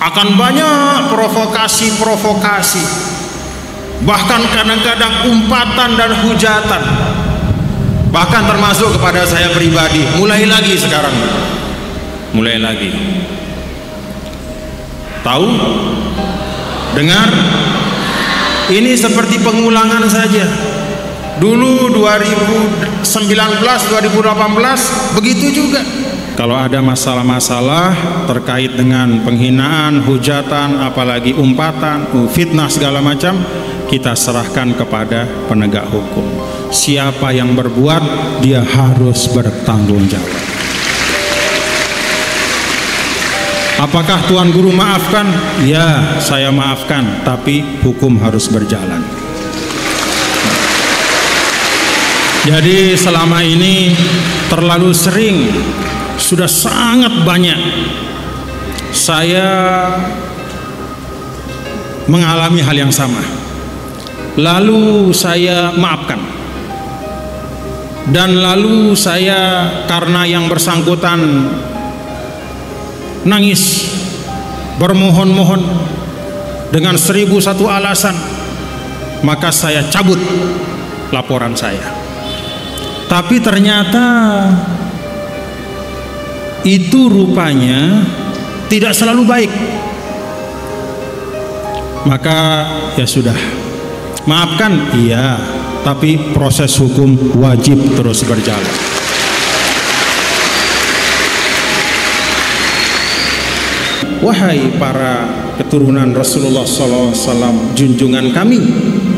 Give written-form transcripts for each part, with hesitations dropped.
akan banyak provokasi-provokasi, bahkan kadang-kadang umpatan dan hujatan, bahkan termasuk kepada saya pribadi. Mulai lagi sekarang, mulai lagi. Tahu? Dengar? Ini seperti pengulangan saja. Dulu 2019, 2018 begitu juga. Kalau ada masalah-masalah terkait dengan penghinaan, hujatan, apalagi umpatan, fitnah segala macam, kita serahkan kepada penegak hukum. Siapa yang berbuat, dia harus bertanggung jawab. Apakah Tuan Guru maafkan? Ya, saya maafkan, tapi hukum harus berjalan. Jadi selama ini terlalu sering, sudah sangat banyak saya mengalami hal yang sama, lalu saya maafkan, dan lalu saya karena yang bersangkutan nangis, bermohon-mohon dengan 1001 alasan, maka saya cabut laporan saya. Tapi ternyata itu rupanya tidak selalu baik. Maka ya sudah, maafkan, iya, tapi proses hukum wajib terus berjalan. Wahai para keturunan Rasulullah SAW, junjungan kami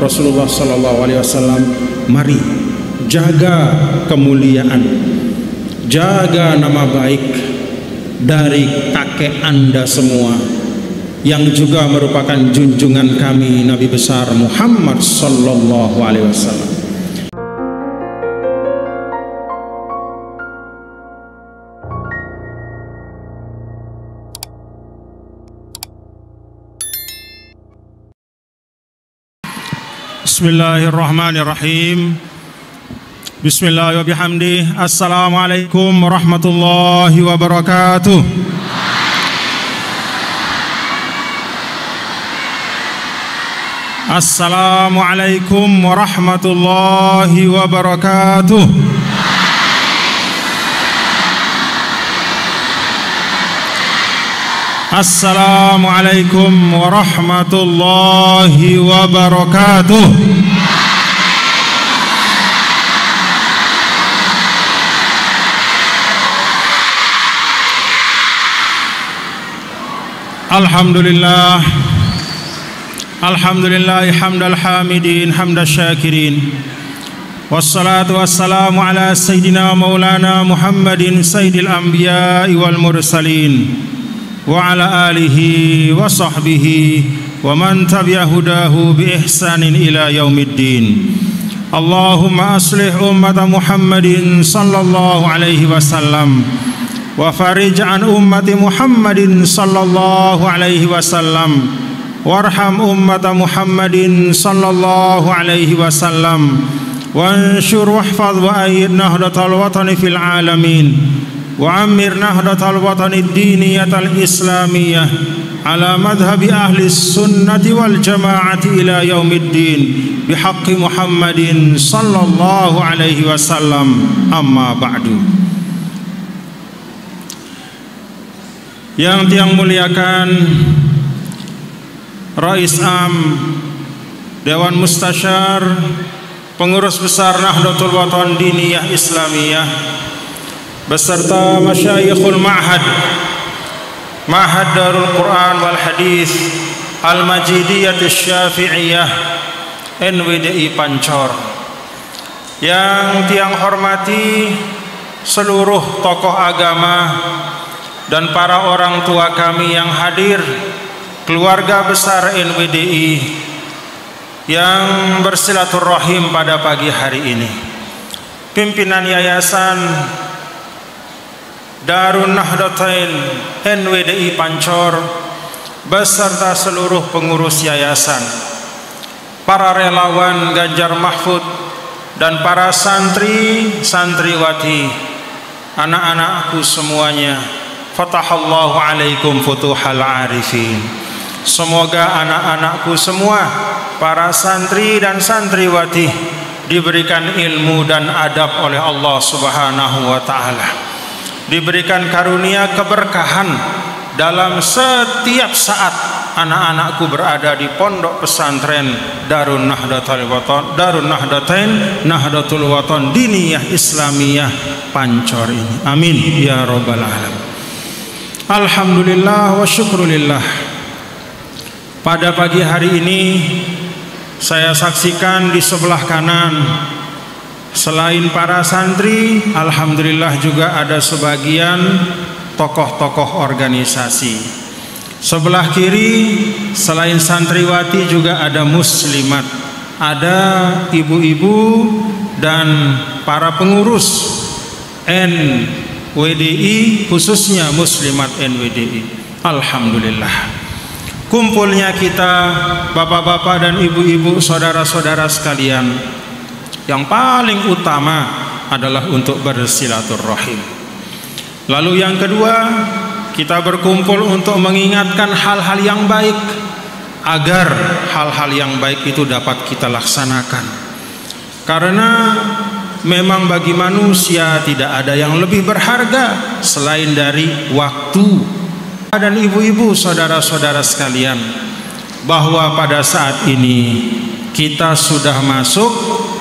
Rasulullah SAW, mari jaga kemuliaan, jaga nama baik dari kakek Anda semua yang juga merupakan junjungan kami Nabi besar Muhammad sallallahu alaihi wasallam. Bismillahirrahmanirrahim. Bismillah wa bihamdih. Assalamualaikum warahmatullahi wabarakatuh. Assalamualaikum warahmatullahi wabarakatuh. Assalamualaikum warahmatullahi wabarakatuh. Alhamdulillah, alhamdulillah hamdal hamidin hamdal syakirin, wassalatu wassalamu ala sayyidina maulana Muhammadin sayyidil anbiya wal mursalin wa ala alihi wa sahbihi wa man tabi'a hudahu bi ihsanin ila yaumiddin. Allahumma aslih ummata Muhammadin sallallahu alaihi wasallam wa farij an ummati Muhammadin sallallahu alaihi wasallam warham ummata Muhammadin sallallahu alaihi wasallam wanshur wahfaz wa ayyid nahdatal watani fil alamin wa amir nahdatal watani ad-diniyatal islamiyah ala madhhabi ahli sunnati wal jamaati ila yaumiddin bihaqqi Muhammadin sallallahu alaihi wasallam. Amma ba'du. Yang tiang muliakan Rais Am, Dewan Mustasyar, Pengurus Besar Nahdlatul Watan Diniyah Islamiyah, beserta Masyayikhul Ma'had Darul Quran wal Hadis Al-Majidiyah Syafi'iyah NWDI Pancor. Yang tiang hormati seluruh tokoh agama dan para orang tua kami yang hadir, keluarga besar NWDI yang bersilaturahim pada pagi hari ini, pimpinan Yayasan Darun Nahdlatain NWDI Pancor beserta seluruh pengurus yayasan, para relawan Ganjar Mahfud dan para santri santriwati, anak-anakku semuanya fatahallahu alaikum futuhal arifin. Semoga anak-anakku semua, para santri dan santriwati, diberikan ilmu dan adab oleh Allah Subhanahu wa ta'ala, diberikan karunia keberkahan dalam setiap saat anak-anakku berada di pondok pesantren Darun Nahdlatul Wathon Diniyah Islamiyah Pancor ini. Amin ya rabbal alamin. Alhamdulillah wa syukrulillah. Pada pagi hari ini saya saksikan di sebelah kanan, selain para santri, alhamdulillah juga ada sebagian tokoh-tokoh organisasi. Sebelah kiri, selain santriwati juga ada muslimat, ada ibu-ibu dan para pengurus NWDI, khususnya muslimat NWDI. Alhamdulillah. Kumpulnya kita, bapak-bapak dan ibu-ibu, saudara-saudara sekalian, yang paling utama adalah untuk bersilaturahim. Lalu yang kedua, kita berkumpul untuk mengingatkan hal-hal yang baik, agar hal-hal yang baik itu dapat kita laksanakan. Karena memang bagi manusia tidak ada yang lebih berharga selain dari waktu. Dan ibu-ibu, saudara-saudara sekalian, bahwa pada saat ini kita sudah masuk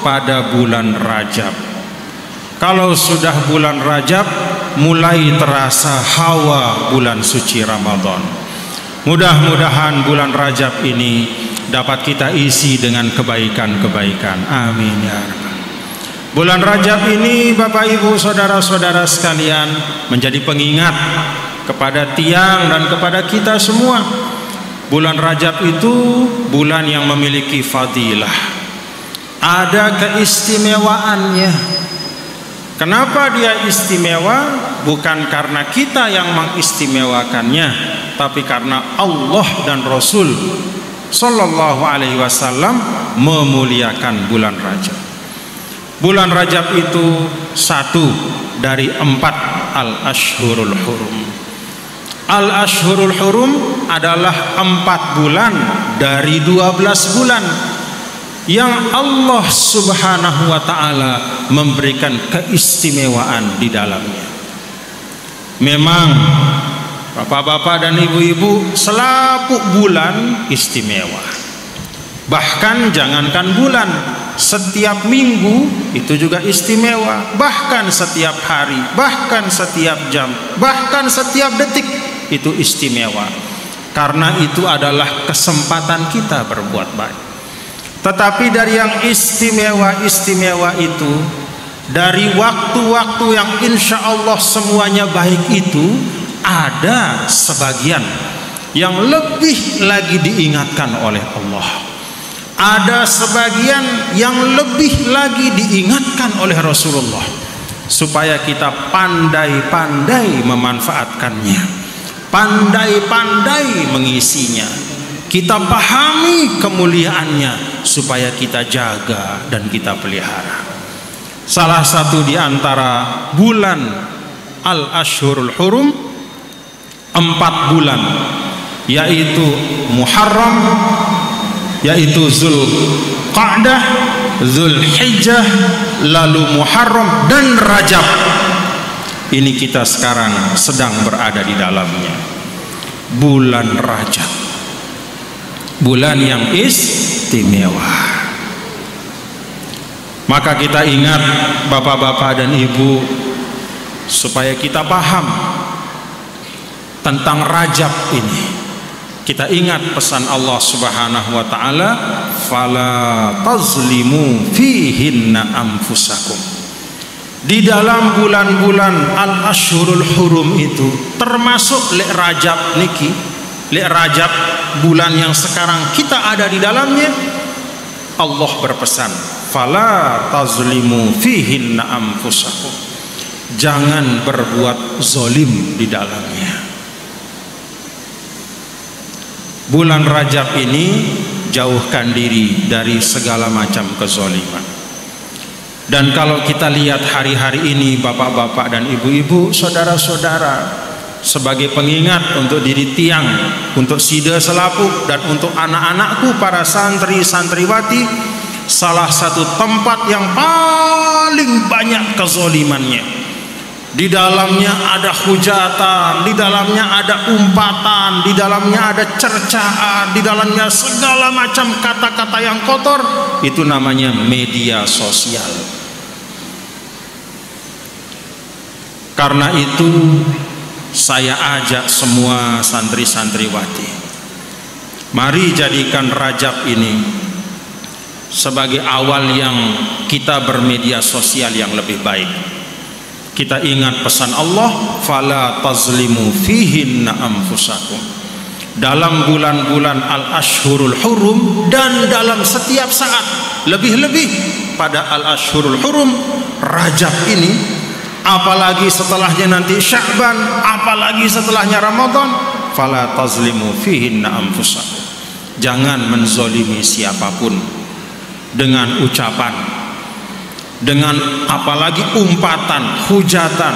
pada bulan Rajab. Kalau sudah bulan Rajab, mulai terasa hawa bulan suci Ramadan. Mudah-mudahan bulan Rajab ini dapat kita isi dengan kebaikan-kebaikan. Amin ya rabbal. Bulan Rajab ini, Bapak Ibu saudara-saudara sekalian, menjadi pengingat kepada tiang dan kepada kita semua. Bulan Rajab itu bulan yang memiliki fadilah, ada keistimewaannya. Kenapa dia istimewa? Bukan karena kita yang mengistimewakannya, tapi karena Allah dan Rasul Sallallahu Alaihi Wasallam memuliakan bulan Rajab. Bulan Rajab itu satu dari 4 al-ashhurul hurum. Al-ashhurul hurum adalah 4 bulan dari 12 bulan yang Allah Subhanahu wa ta'ala memberikan keistimewaan di dalamnya. Memang bapak-bapak dan ibu-ibu, selaput bulan istimewa. Bahkan jangankan bulan, setiap minggu itu juga istimewa. Bahkan setiap hari, bahkan setiap jam, bahkan setiap detik itu istimewa. Karena itu adalah kesempatan kita berbuat baik. Tetapi dari yang istimewa-istimewa itu, dari waktu-waktu yang insya Allah semuanya baik itu, ada sebagian yang lebih lagi diingatkan oleh Allah. Ada sebagian yang lebih lagi diingatkan oleh Rasulullah, supaya kita pandai-pandai memanfaatkannya, pandai-pandai mengisinya, kita pahami kemuliaannya, supaya kita jaga dan kita pelihara. Salah satu di antara bulan al-ashhurul hurum, 4 bulan, yaitu Muharram, yaitu Zulqa'dah, Zulhijjah, lalu Muharram dan Rajab. Ini kita sekarang sedang berada di dalamnya. Bulan Rajab, bulan yang istimewa. Maka kita ingat bapak-bapak dan ibu, supaya kita paham tentang Rajab ini. Kita ingat pesan Allah Subhanahu wa ta'ala, fala tazlimu fihinna anfusakum. Di dalam bulan-bulan al-ashhurul hurum itu, termasuk Lek Rajab niki, Lek Rajab bulan yang sekarang kita ada di dalamnya, Allah berpesan, fala tazlimu fihinna anfusakum. Jangan berbuat zalim di dalamnya. Bulan Rajab ini jauhkan diri dari segala macam kezaliman. Dan kalau kita lihat hari-hari ini, bapak-bapak dan ibu-ibu, saudara-saudara, sebagai pengingat untuk diri tiang, untuk sida selapuk, dan untuk anak-anakku para santri santriwati, salah satu tempat yang paling banyak kezolimannya. Di dalamnya ada hujatan, di dalamnya ada umpatan, di dalamnya ada cercaan, di dalamnya segala macam kata-kata yang kotor. Itu namanya media sosial. Karena itu saya ajak semua santri-santriwati, mari jadikan Rajab ini sebagai awal yang kita bermedia sosial yang lebih baik. Kita ingat pesan Allah, fala tazlimu fihinna anfusakum. Dalam bulan-bulan al-ashhurul hurum dan dalam setiap saat, lebih-lebih pada al-ashhurul hurum, Rajab ini, apalagi setelahnya nanti Sya'ban, apalagi setelahnya Ramadan, fala tazlimu fihinna anfusakum. Jangan menzolimi siapapun dengan ucapan, dengan apalagi umpatan, hujatan.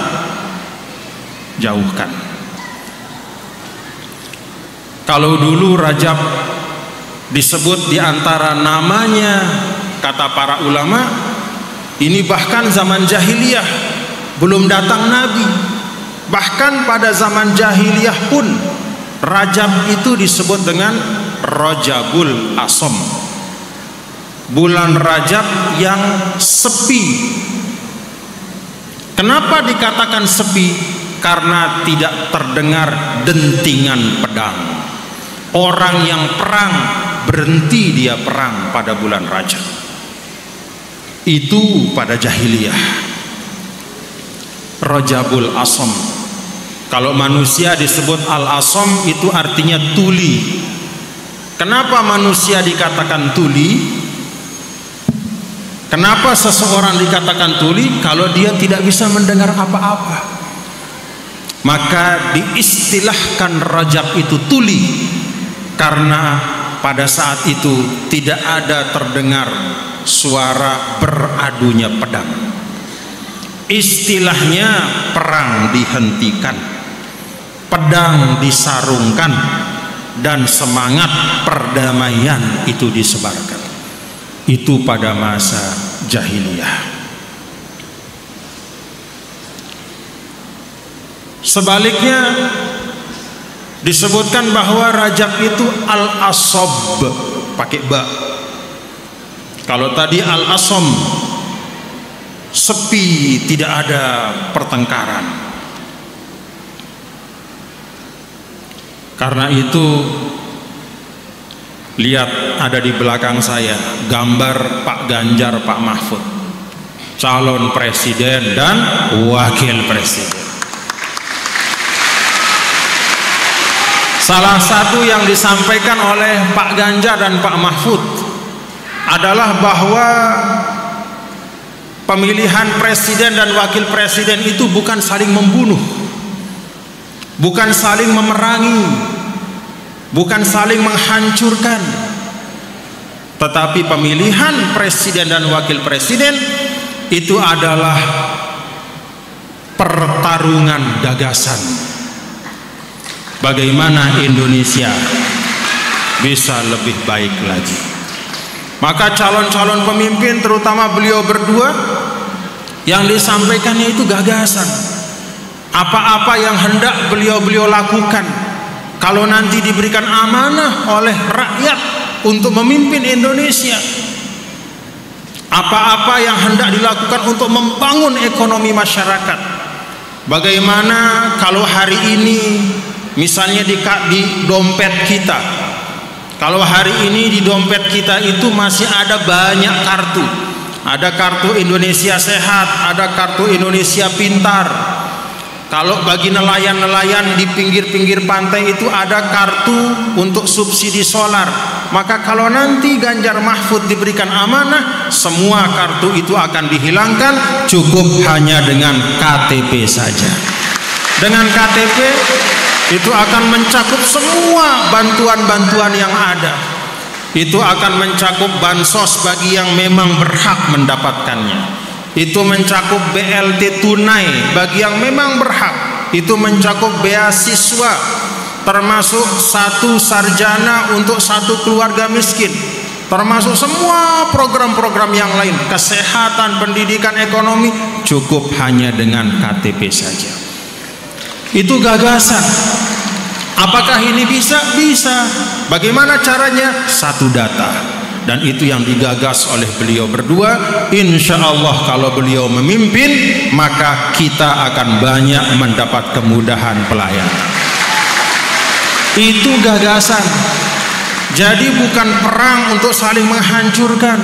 Jauhkan. Kalau dulu Rajab disebut di antara namanya, kata para ulama, ini bahkan zaman jahiliyah, belum datang Nabi, bahkan pada zaman jahiliyah pun Rajab itu disebut dengan Rajabul Asom, bulan Rajab yang sepi. Kenapa dikatakan sepi? Karena tidak terdengar dentingan pedang. Orang yang perang berhenti dia perang pada bulan Rajab. Itu pada jahiliyah. Rajabul Asom. Kalau manusia disebut Al-Asom, itu artinya tuli. Kenapa manusia dikatakan tuli? Kenapa seseorang dikatakan tuli? Kalau dia tidak bisa mendengar apa-apa, maka diistilahkan Rajab itu tuli, karena pada saat itu tidak ada terdengar suara beradunya pedang. Istilahnya perang dihentikan, pedang disarungkan, dan semangat perdamaian itu disebarkan. Itu pada masa jahiliyah. Sebaliknya disebutkan bahwa Rajab itu al-asob, pakai ba. Kalau tadi al-asom, sepi, tidak ada pertengkaran. Karena itu, lihat ada di belakang saya gambar Pak Ganjar, Pak Mahfud, calon presiden dan wakil presiden. Salah satu yang disampaikan oleh Pak Ganjar dan Pak Mahfud adalah bahwa pemilihan presiden dan wakil presiden itu bukan saling membunuh, bukan saling memerangi, bukan saling menghancurkan, tetapi pemilihan presiden dan wakil presiden itu adalah pertarungan gagasan. Bagaimana Indonesia bisa lebih baik lagi. Maka calon-calon pemimpin, terutama beliau berdua, yang disampaikannya itu gagasan. Apa-apa yang hendak beliau lakukan, kalau nanti diberikan amanah oleh rakyat untuk memimpin Indonesia, apa-apa yang hendak dilakukan untuk membangun ekonomi masyarakat. Bagaimana kalau hari ini misalnya di dompet kita, kalau hari ini di dompet kita itu masih ada banyak kartu. Ada kartu Indonesia Sehat, ada kartu Indonesia Pintar. Kalau bagi nelayan-nelayan di pinggir-pinggir pantai itu ada kartu untuk subsidi solar. Maka kalau nanti Ganjar Mahfud diberikan amanah, semua kartu itu akan dihilangkan, cukup hanya dengan KTP saja. Dengan KTP itu akan mencakup semua bantuan-bantuan yang ada. Itu akan mencakup bansos bagi yang memang berhak mendapatkannya. Itu mencakup BLT tunai bagi yang memang berhak. itu mencakup beasiswa, termasuk 1 sarjana untuk 1 keluarga miskin, termasuk semua program-program yang lain, kesehatan, pendidikan, ekonomi, cukup hanya dengan KTP saja. Itu gagasan. Apakah ini bisa? Bisa. Bagaimana caranya? 1 data. Dan itu yang digagas oleh beliau berdua. Insya Allah kalau beliau memimpin, maka kita akan banyak mendapat kemudahan pelayanan. Itu gagasan. Jadi bukan perang untuk saling menghancurkan.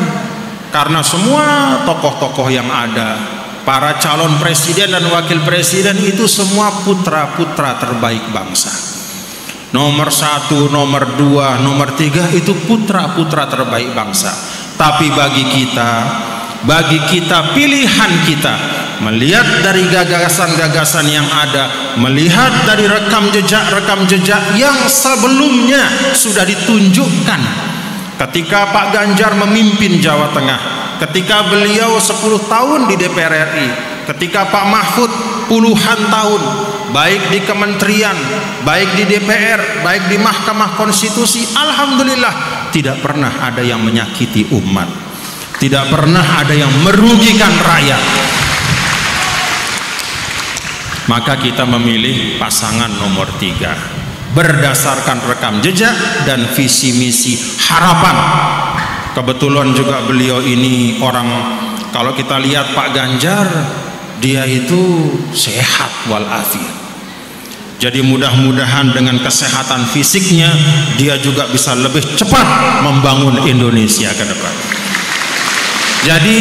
Karena semua tokoh-tokoh yang ada, para calon presiden dan wakil presiden itu semua putra-putra terbaik bangsa. Nomor 1, nomor 2, nomor 3 itu putra-putra terbaik bangsa. Tapi bagi kita pilihan kita, melihat dari gagasan-gagasan yang ada, melihat dari rekam jejak yang sebelumnya sudah ditunjukkan. Ketika Pak Ganjar memimpin Jawa Tengah, ketika beliau 10 tahun di DPR RI, ketika Pak Mahfud puluhan tahun, baik di kementerian, baik di DPR, baik di Mahkamah Konstitusi, alhamdulillah tidak pernah ada yang menyakiti umat, tidak pernah ada yang merugikan rakyat. Maka kita memilih pasangan nomor 3 berdasarkan rekam jejak dan visi misi harapan. Kebetulan juga beliau ini orang, kalau kita lihat Pak Ganjar, dia itu sehat walafiat. Jadi mudah-mudahan dengan kesehatan fisiknya dia juga bisa lebih cepat membangun Indonesia ke depan. Jadi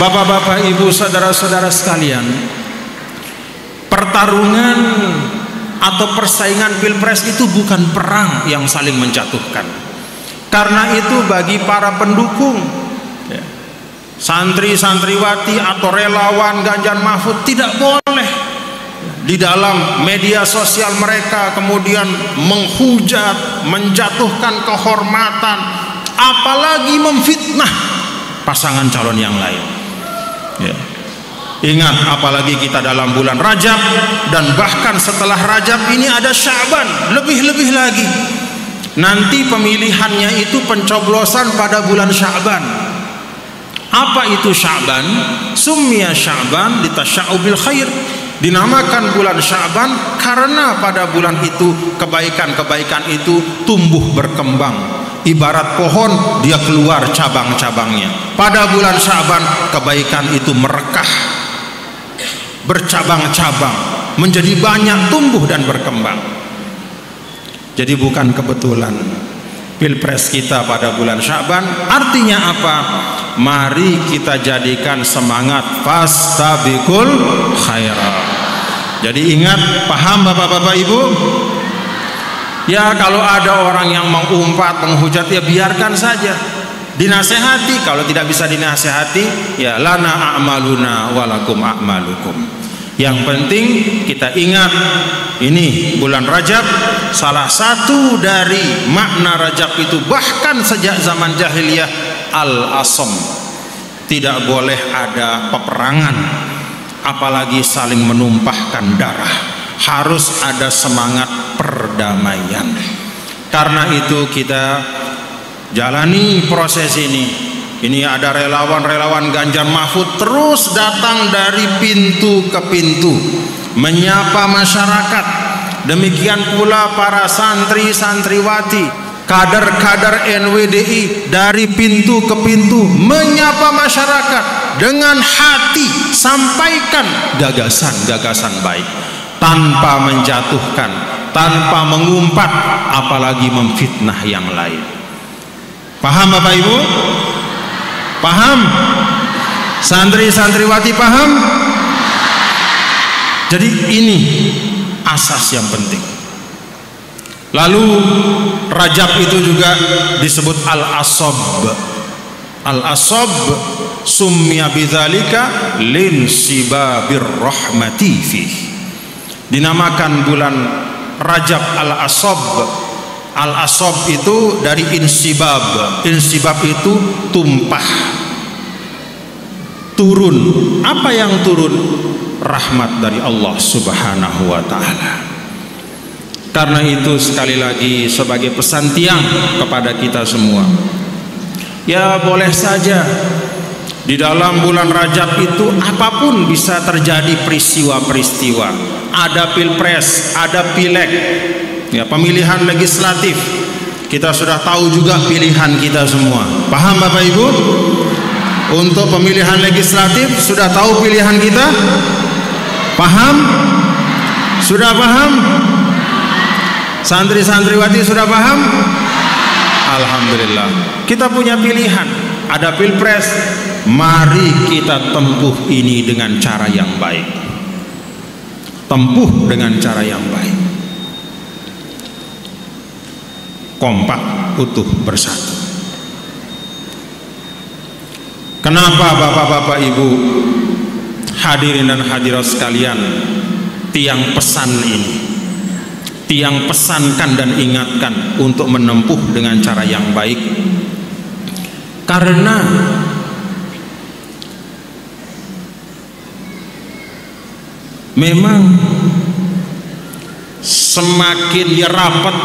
bapak-bapak, ibu, saudara-saudara sekalian, pertarungan atau persaingan pilpres itu bukan perang yang saling menjatuhkan. Karena itu bagi para pendukung, santri-santriwati atau relawan Ganjar Mahfud tidak boleh di dalam media sosial mereka kemudian menghujat, menjatuhkan kehormatan, apalagi memfitnah pasangan calon yang lain. Ingat, apalagi kita dalam bulan Rajab, dan bahkan setelah Rajab ini ada Sya'ban, lebih-lebih lagi. Nanti pemilihannya itu pencoblosan pada bulan Sya'ban. Apa itu Sya'ban? Summiya Sya'ban litasya'ubil khair. Dinamakan bulan Sya'ban karena pada bulan itu kebaikan-kebaikan itu tumbuh berkembang. Ibarat pohon, dia keluar cabang-cabangnya. Pada bulan Sya'ban kebaikan itu merekah, bercabang-cabang, menjadi banyak, tumbuh dan berkembang. Jadi bukan kebetulan pilpres kita pada bulan Sya'ban. Artinya apa? Mari kita jadikan semangat fastabiqul khairat. Jadi ingat, paham bapak-bapak ibu? Ya, kalau ada orang yang mengumpat, menghujat, ya biarkan saja. Dinasehati, kalau tidak bisa dinasehati, ya lana a'maluna walakum a'malukum. Yang penting kita ingat, ini bulan Rajab, salah satu dari makna Rajab itu bahkan sejak zaman jahiliyah, al-asam, tidak boleh ada peperangan, apalagi saling menumpahkan darah. Harus ada semangat perdamaian. Karena itu kita jalani proses ini. Ini ada relawan-relawan Ganjar Mahfud terus datang dari pintu ke pintu menyapa masyarakat. Demikian pula para santri-santriwati, kader-kader NWDI dari pintu ke pintu menyapa masyarakat dengan hati, sampaikan gagasan-gagasan baik tanpa menjatuhkan, tanpa mengumpat, apalagi memfitnah yang lain. Paham Bapak Ibu? Paham? Santri-santriwati paham? Jadi ini asas yang penting. Lalu Rajab itu juga disebut al-asab. Al-asab summiya bidzalika linsibabir rahmati fih. Dinamakan bulan Rajab al-asab. Al-asab itu dari insibab. Insibab itu tumpah, turun. Apa yang turun? rahmat dari Allah Subhanahu wa ta'ala. Karena itu sekali lagi sebagai pesan tiang kepada kita semua, ya boleh saja di dalam bulan Rajab itu apapun bisa terjadi peristiwa-peristiwa. Ada pilpres, ada pileg, ya pemilihan legislatif. Kita sudah tahu juga pilihan kita semua. Paham Bapak Ibu? Untuk pemilihan legislatif sudah tahu pilihan kita? Paham? Sudah paham? Santri-santriwati sudah paham? Alhamdulillah. Kita punya pilihan. Ada pilpres. Mari kita tempuh ini dengan cara yang baik. Tempuh dengan cara yang baik. Kompak, utuh, bersatu. Kenapa Bapak-bapak Ibu, hadirin dan hadirat sekalian, tiang pesan ini, tiang pesankan dan ingatkan untuk menempuh dengan cara yang baik? Karena memang semakin dia rapat,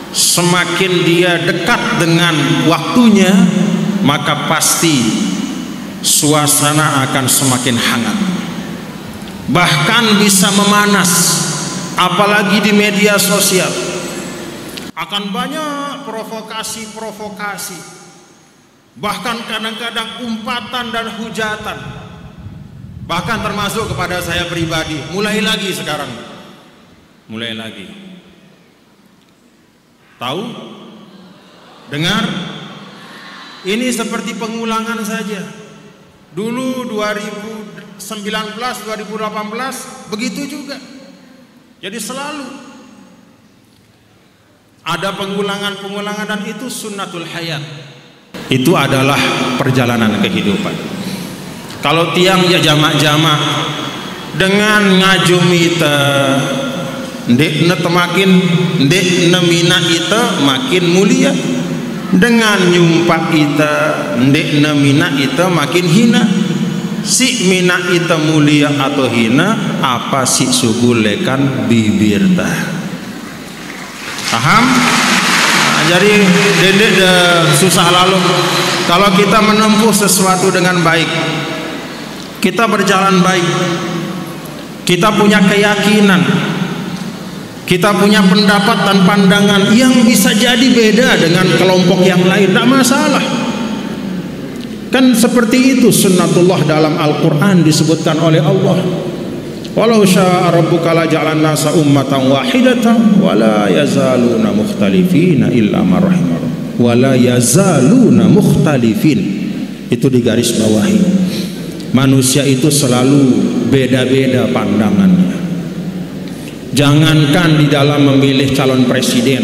semakin dia dekat dengan waktunya, maka pasti suasana akan semakin hangat, bahkan bisa memanas. Apalagi di media sosial akan banyak provokasi-provokasi, bahkan kadang-kadang umpatan dan hujatan, bahkan termasuk kepada saya pribadi. Mulai lagi sekarang, mulai lagi. Tahu? Dengar? Ini seperti pengulangan saja. Dulu 2019, 2018 begitu juga. Jadi selalu ada pengulangan-pengulangan, dan itu sunnatul hayat. Itu adalah perjalanan kehidupan. Kalau tiang ya jamak-jamak dengan ngajumita ndek netemakin ndek nemina ita makin mulia, dengan nyumpak ita ndek nemina ita makin hina. Si mina ita mulia atau hina, apa si sugulekan bibir tah. Paham? Nah, jadi dendek susah lalu. Kalau kita menempuh sesuatu dengan baik, kita berjalan baik, kita punya keyakinan, kita punya pendapat dan pandangan yang bisa jadi beda dengan kelompok yang lain, tidak masalah. Kan seperti itu sunnatullah dalam Al-Quran disebutkan oleh Allah. Walau syaa rabbuka la ja'alan nasa ummatan wahidatan wa la yazaluna mukhtalifina illa man rahimallah. Wa la yazaluna mukhtalifin. Itu digaris bawahi. Manusia itu selalu beda-beda pandangannya. Jangankan di dalam memilih calon presiden,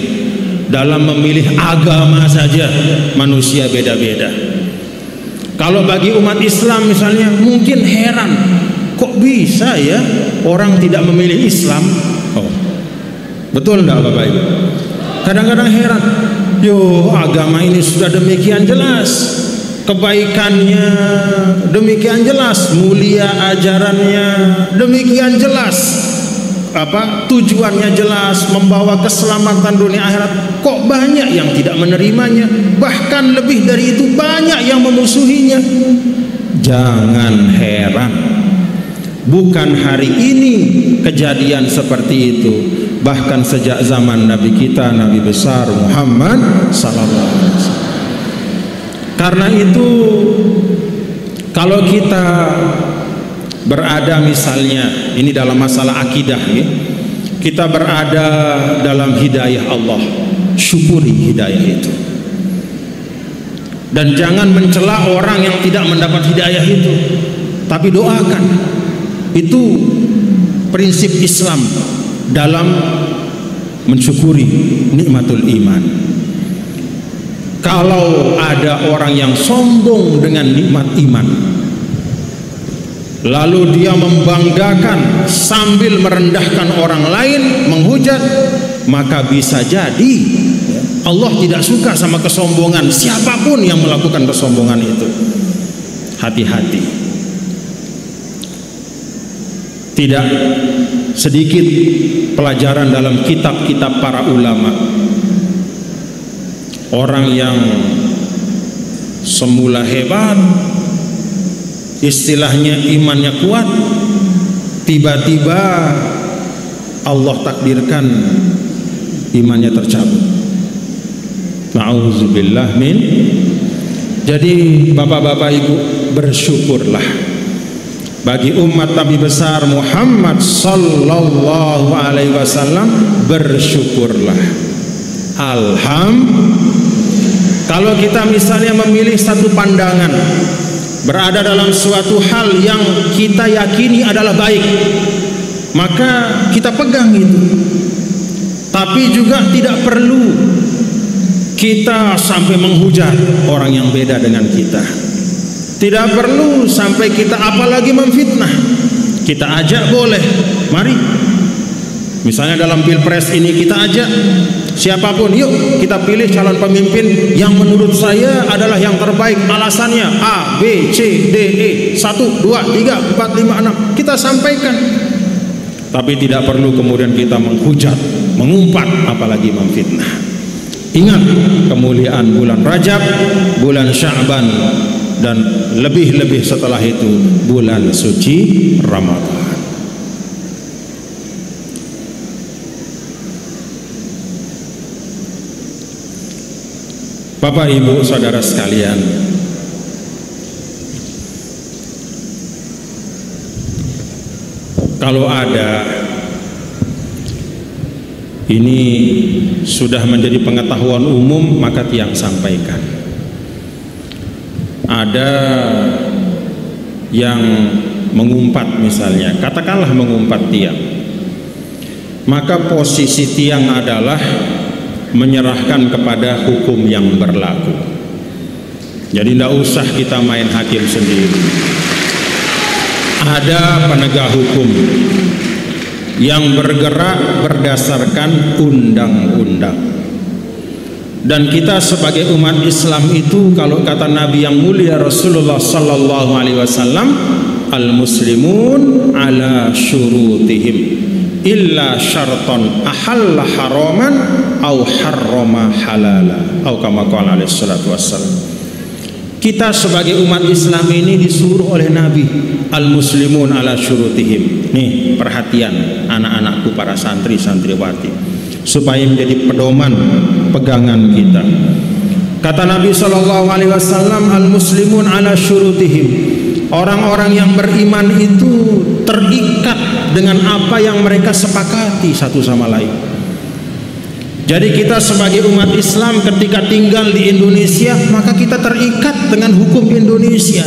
dalam memilih agama saja manusia beda-beda. Kalau bagi umat Islam misalnya, mungkin heran, kok bisa ya orang tidak memilih Islam? Oh, betul enggak Bapak Ibu? Kadang-kadang heran, yo agama ini sudah demikian jelas, kebaikannya demikian jelas, mulia ajarannya demikian jelas, apa tujuannya jelas, membawa keselamatan dunia akhirat, kok banyak yang tidak menerimanya, bahkan lebih dari itu banyak yang memusuhinya. Jangan heran, bukan hari ini kejadian seperti itu, bahkan sejak zaman Nabi kita, Nabi besar Muhammad sallallahu alaihi wasallam. Karena itu kalau kita berada misalnya ini dalam masalah akidah ya, kita berada dalam hidayah Allah, syukuri hidayah itu, dan jangan mencela orang yang tidak mendapat hidayah itu, tapi doakan. Itu prinsip Islam dalam mensyukuri nikmatul iman. Kalau ada orang yang sombong dengan nikmat iman, lalu dia membanggakan sambil merendahkan orang lain, menghujat, maka bisa jadi Allah tidak suka sama kesombongan siapapun yang melakukan kesombongan itu. Hati-hati. Tidak sedikit pelajaran dalam kitab-kitab para ulama. Orang yang semula hebat, istilahnya imannya kuat, tiba-tiba Allah takdirkan imannya tercabut. Na'udzubillah min. Jadi bapak-bapak ibu, bersyukurlah bagi umat Nabi besar Muhammad sallallahu alaihi wasallam. Bersyukurlah. Kalau kita misalnya memilih satu pandangan, berada dalam suatu hal yang kita yakini adalah baik, maka kita pegang itu. Tapi juga tidak perlu kita sampai menghujat orang yang beda dengan kita. Tidak perlu sampai kita apalagi memfitnah. Kita ajak boleh, mari. Misalnya dalam pilpres ini kita ajak siapapun, yuk kita pilih calon pemimpin yang menurut saya adalah yang terbaik. Alasannya A, B, C, D, E, 1, 2, 3, 4, 5, 6. Kita sampaikan. Tapi tidak perlu kemudian kita menghujat, mengumpat, apalagi memfitnah. Ingat kemuliaan bulan Rajab, bulan Sya'ban, dan lebih-lebih setelah itu bulan suci Ramadan. Bapak Ibu saudara sekalian, kalau ada, ini sudah menjadi pengetahuan umum, maka tiang sampaikan. Ada yang mengumpat misalnya, katakanlah mengumpat tiang, maka posisi tiang adalah menyerahkan kepada hukum yang berlaku. Jadi tidak usah kita main hakim sendiri. Ada penegak hukum yang bergerak berdasarkan undang-undang. Dan kita sebagai umat Islam itu, kalau kata Nabi yang mulia Rasulullah sallallahu alaihi wasallam, al-muslimun ala syurutihim illa syarton ahalla haraman au harrama halala, au kama qala alaihi salatu wassalam. Kita sebagai umat Islam ini disuruh oleh Nabi al-muslimun ala syurutihim. Nih perhatian anak-anakku, para santri santriwati, supaya menjadi pedoman pegangan kita. Kata Nabi sallallahu alaihi wasallam, al-muslimun ala syurutihim. Orang-orang yang beriman itu terikat dengan apa yang mereka sepakati satu sama lain. Jadi kita sebagai umat Islam ketika tinggal di Indonesia, maka kita terikat dengan hukum Indonesia.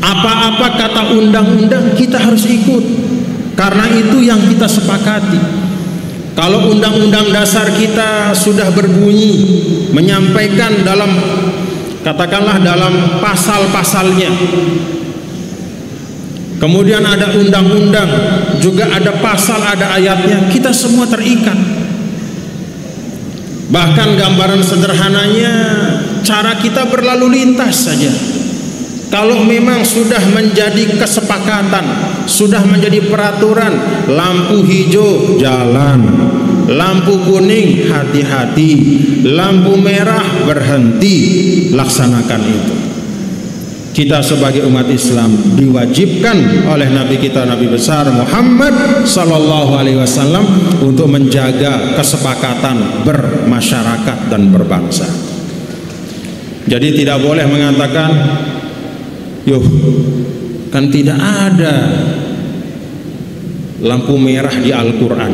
Apa-apa kata undang-undang kita harus ikut, karena itu yang kita sepakati. Kalau undang-undang dasar kita sudah berbunyi menyampaikan dalam, katakanlah dalam pasal-pasalnya, kemudian ada undang-undang, juga ada pasal, ada ayatnya, kita semua terikat. Bahkan gambaran sederhananya, cara kita berlalu lintas saja. Kalau memang sudah menjadi kesepakatan, sudah menjadi peraturan, lampu hijau jalan, lampu kuning hati-hati, lampu merah berhenti, laksanakan itu. Kita sebagai umat Islam diwajibkan oleh Nabi kita, Nabi besar Muhammad sallallahu alaihi wasallam, untuk menjaga kesepakatan bermasyarakat dan berbangsa. Jadi tidak boleh mengatakan, "Yuh, kan tidak ada lampu merah di Al-Quran,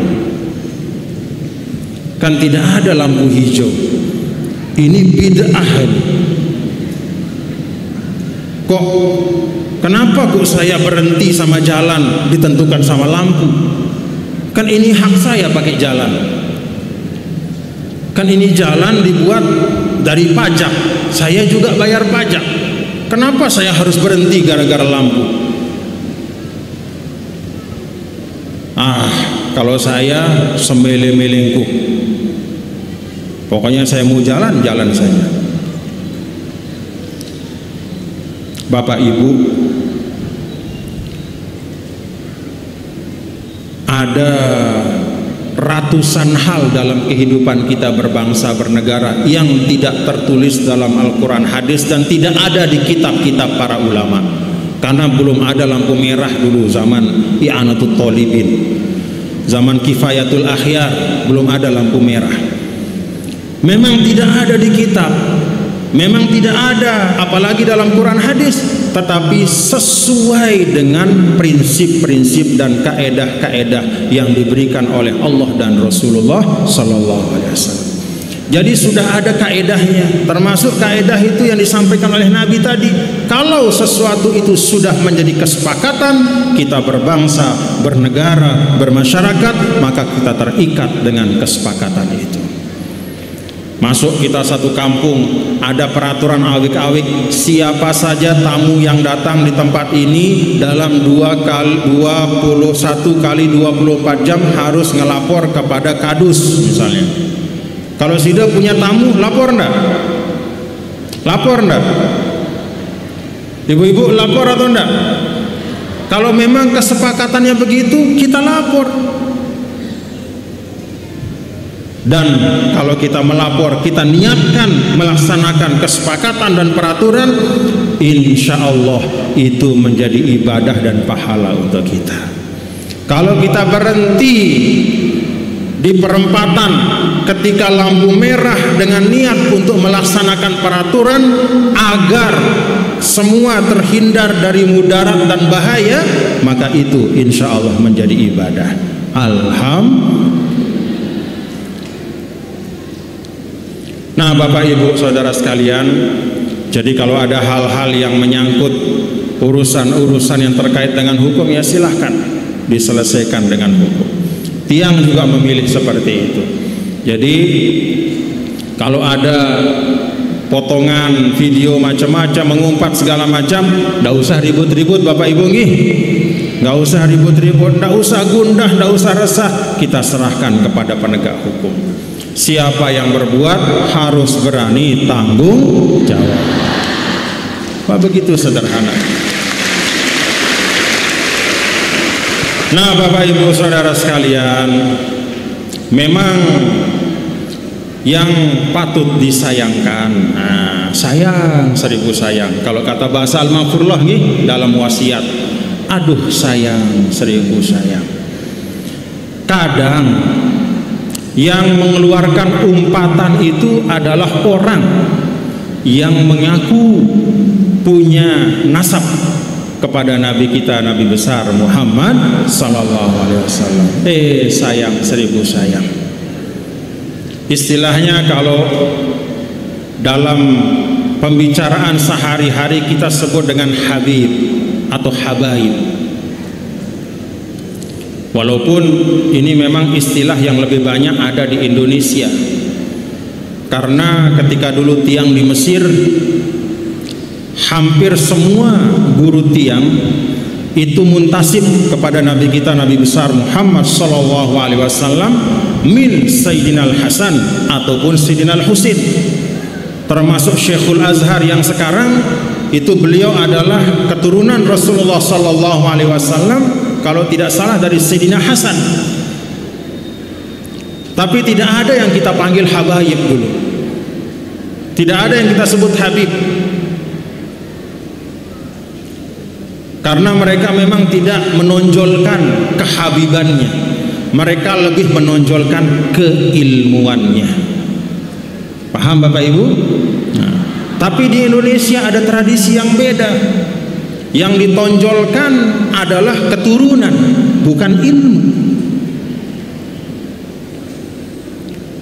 kan tidak ada lampu hijau, ini bid'ah. Kok kenapa kok saya berhenti sama jalan ditentukan sama lampu? Kan ini hak saya pakai jalan. Kan ini jalan dibuat dari pajak, saya juga bayar pajak. Kenapa saya harus berhenti gara-gara lampu?" Kalau saya semele-melengku, pokoknya saya mau jalan, jalan saja. Bapak Ibu, ada ratusan hal dalam kehidupan kita berbangsa bernegara yang tidak tertulis dalam Al-Quran, hadis, dan tidak ada di kitab-kitab para ulama. Karena belum ada lampu merah dulu zaman I'anatul Thalibin, zaman Kifayatul Akhyar, belum ada lampu merah. Memang tidak ada di kitab, memang tidak ada apalagi dalam Quran hadis, tetapi sesuai dengan prinsip-prinsip dan kaedah-kaedah yang diberikan oleh Allah dan Rasulullah Sallallahu Alaihi Wasallam. Jadi sudah ada kaedahnya, termasuk kaedah itu yang disampaikan oleh Nabi tadi. Kalau sesuatu itu sudah menjadi kesepakatan kita berbangsa, bernegara, bermasyarakat, maka kita terikat dengan kesepakatan itu. Masuk kita satu kampung, ada peraturan awik-awik, siapa saja tamu yang datang di tempat ini dalam 21 kali 24 jam harus ngelapor kepada kadus misalnya. Kalau sudah punya tamu, lapor enggak? Lapor enggak? Ibu-ibu lapor atau enggak? Kalau memang kesepakatannya begitu, kita lapor. Dan kalau kita melapor, kita niatkan melaksanakan kesepakatan dan peraturan, insya Allah itu menjadi ibadah dan pahala untuk kita. Kalau kita berhenti di perempatan ketika lampu merah dengan niat untuk melaksanakan peraturan agar semua terhindar dari mudarat dan bahaya, maka itu insya Allah menjadi ibadah. Alhamdulillah. Nah, Bapak Ibu Saudara sekalian, jadi kalau ada hal-hal yang menyangkut urusan-urusan yang terkait dengan hukum, ya silahkan diselesaikan dengan hukum. Tiang juga memilih seperti itu. Jadi kalau ada potongan video macam-macam mengumpat segala macam, nggak usah ribut-ribut Bapak Ibu nih, nggak usah ribut-ribut, nggak usah gundah, nggak usah resah. Kita serahkan kepada penegak hukum. Siapa yang berbuat harus berani tanggung jawab. Pak, begitu sederhana. Nah, Bapak Ibu Saudara sekalian, memang yang patut disayangkan, sayang, seribu sayang. Kalau kata bahasa Al-Maghfurlah nih dalam wasiat, aduh sayang, seribu sayang. Kadang yang mengeluarkan umpatan itu adalah orang yang mengaku punya nasab kepada Nabi kita, Nabi besar Muhammad Sallallahu Alaihi Wasallam. Sayang, seribu sayang. Istilahnya kalau dalam pembicaraan sehari-hari kita sebut dengan Habib atau Habaib. Walaupun ini memang istilah yang lebih banyak ada di Indonesia, karena ketika dulu tiang di Mesir, hampir semua guru tiang itu muntasib kepada Nabi kita, Nabi besar Muhammad Sallallahu Alaihi Wasallam, min Sayyidina Al-Hasan ataupun Sayyidina Al-Husin. Termasuk Syekhul Azhar yang sekarang itu, beliau adalah keturunan Rasulullah Sallallahu Alaihi Wasallam, kalau tidak salah dari Sayyidina Hasan. Tapi tidak ada yang kita panggil Habaib dulu, tidak ada yang kita sebut Habib, karena mereka memang tidak menonjolkan kehabibannya, mereka lebih menonjolkan keilmuannya. Paham Bapak Ibu? Nah, tapi di Indonesia ada tradisi yang beda. Yang ditonjolkan adalah keturunan, bukan ilmu,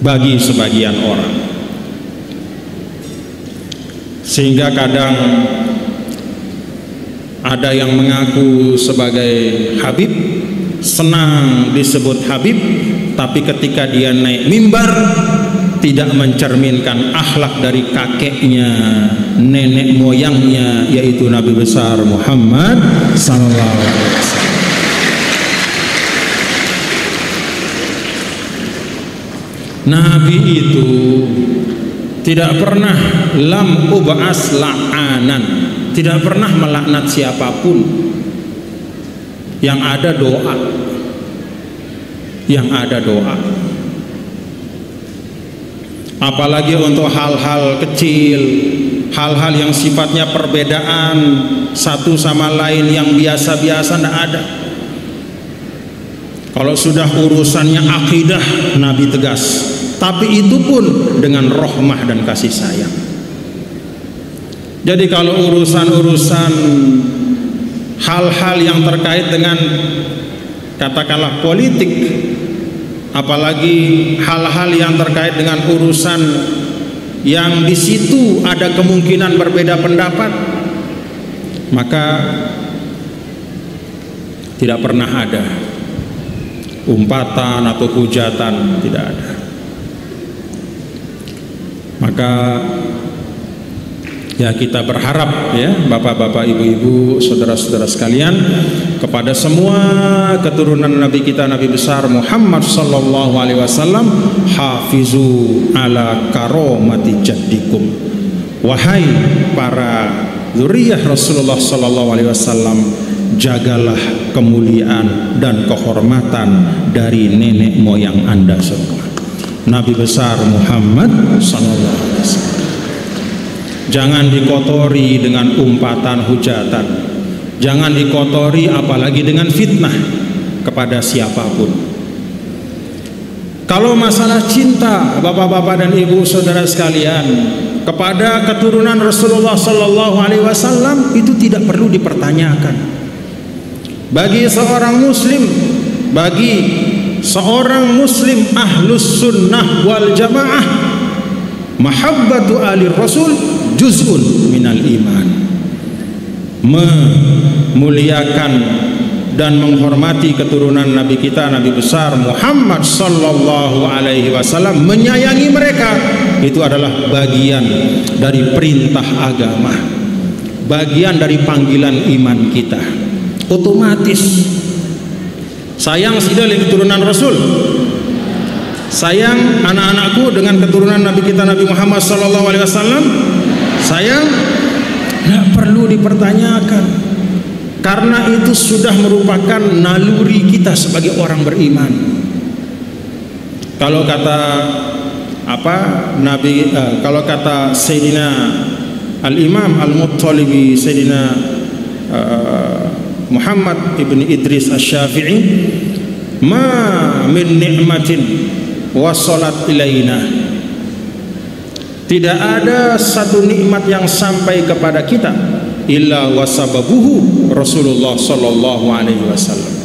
bagi sebagian orang. Sehingga kadang ada yang mengaku sebagai Habib, senang disebut Habib, tapi ketika dia naik mimbar tidak mencerminkan akhlak dari kakeknya, nenek moyangnya, yaitu Nabi besar Muhammad Sallallahu Alaihi Wasallam. Nabi itu tidak pernah lam ub'as la'anan, tidak pernah melaknat siapapun. Yang ada doa. yang ada doa. Apalagi untuk hal-hal kecil, hal-hal yang sifatnya perbedaan satu sama lain yang biasa-biasa tidak ada. Kalau sudah urusannya akidah, Nabi tegas, tapi itu pun dengan rahmah dan kasih sayang. Jadi kalau urusan-urusan hal-hal yang terkait dengan katakanlah politik, apalagi hal-hal yang terkait dengan urusan yang di situ ada kemungkinan berbeda pendapat, maka tidak pernah ada umpatan atau hujatan, tidak ada. Maka ya kita berharap ya bapak-bapak, ibu-ibu, saudara-saudara sekalian, kepada semua keturunan Nabi kita, Nabi besar Muhammad sallallahu alaihi wasallam, hafizu ala karomati jaddikum. Wahai para zuriyah Rasulullah sallallahu alaihi wasallam, jagalah kemuliaan dan kehormatan dari nenek moyang Anda semua. Nabi besar Muhammad sallallahu alaihi wasallam. Jangan dikotori dengan umpatan hujatan, jangan dikotori apalagi dengan fitnah kepada siapapun. Kalau masalah cinta bapak-bapak dan ibu saudara sekalian kepada keturunan Rasulullah sallallahu alaihi wasallam, itu tidak perlu dipertanyakan. Bagi seorang muslim ahlus sunnah wal jamaah, mahabbatu ali rasul juz'un minal iman. Memuliakan dan menghormati keturunan Nabi kita, Nabi besar Muhammad sallallahu alaihi wasallam, menyayangi mereka, itu adalah bagian dari perintah agama, bagian dari panggilan iman kita. Otomatis sayang sudah keturunan Rasul, sayang anak-anakku dengan keturunan Nabi kita Nabi Muhammad sallallahu alaihi wasallam, sayang, tidak perlu dipertanyakan, karena itu sudah merupakan naluri kita sebagai orang beriman. Kalau kata kalau kata Sayyidina Al-Imam Al-Muttalibi, Sayyidina Muhammad ibn Idris Asy-Syafi'i, ma min ni'matin wasalat ilaina, tidak ada satu nikmat yang sampai kepada kita illa wasababuhu Rasulullah sallallahu alaihi wasallam.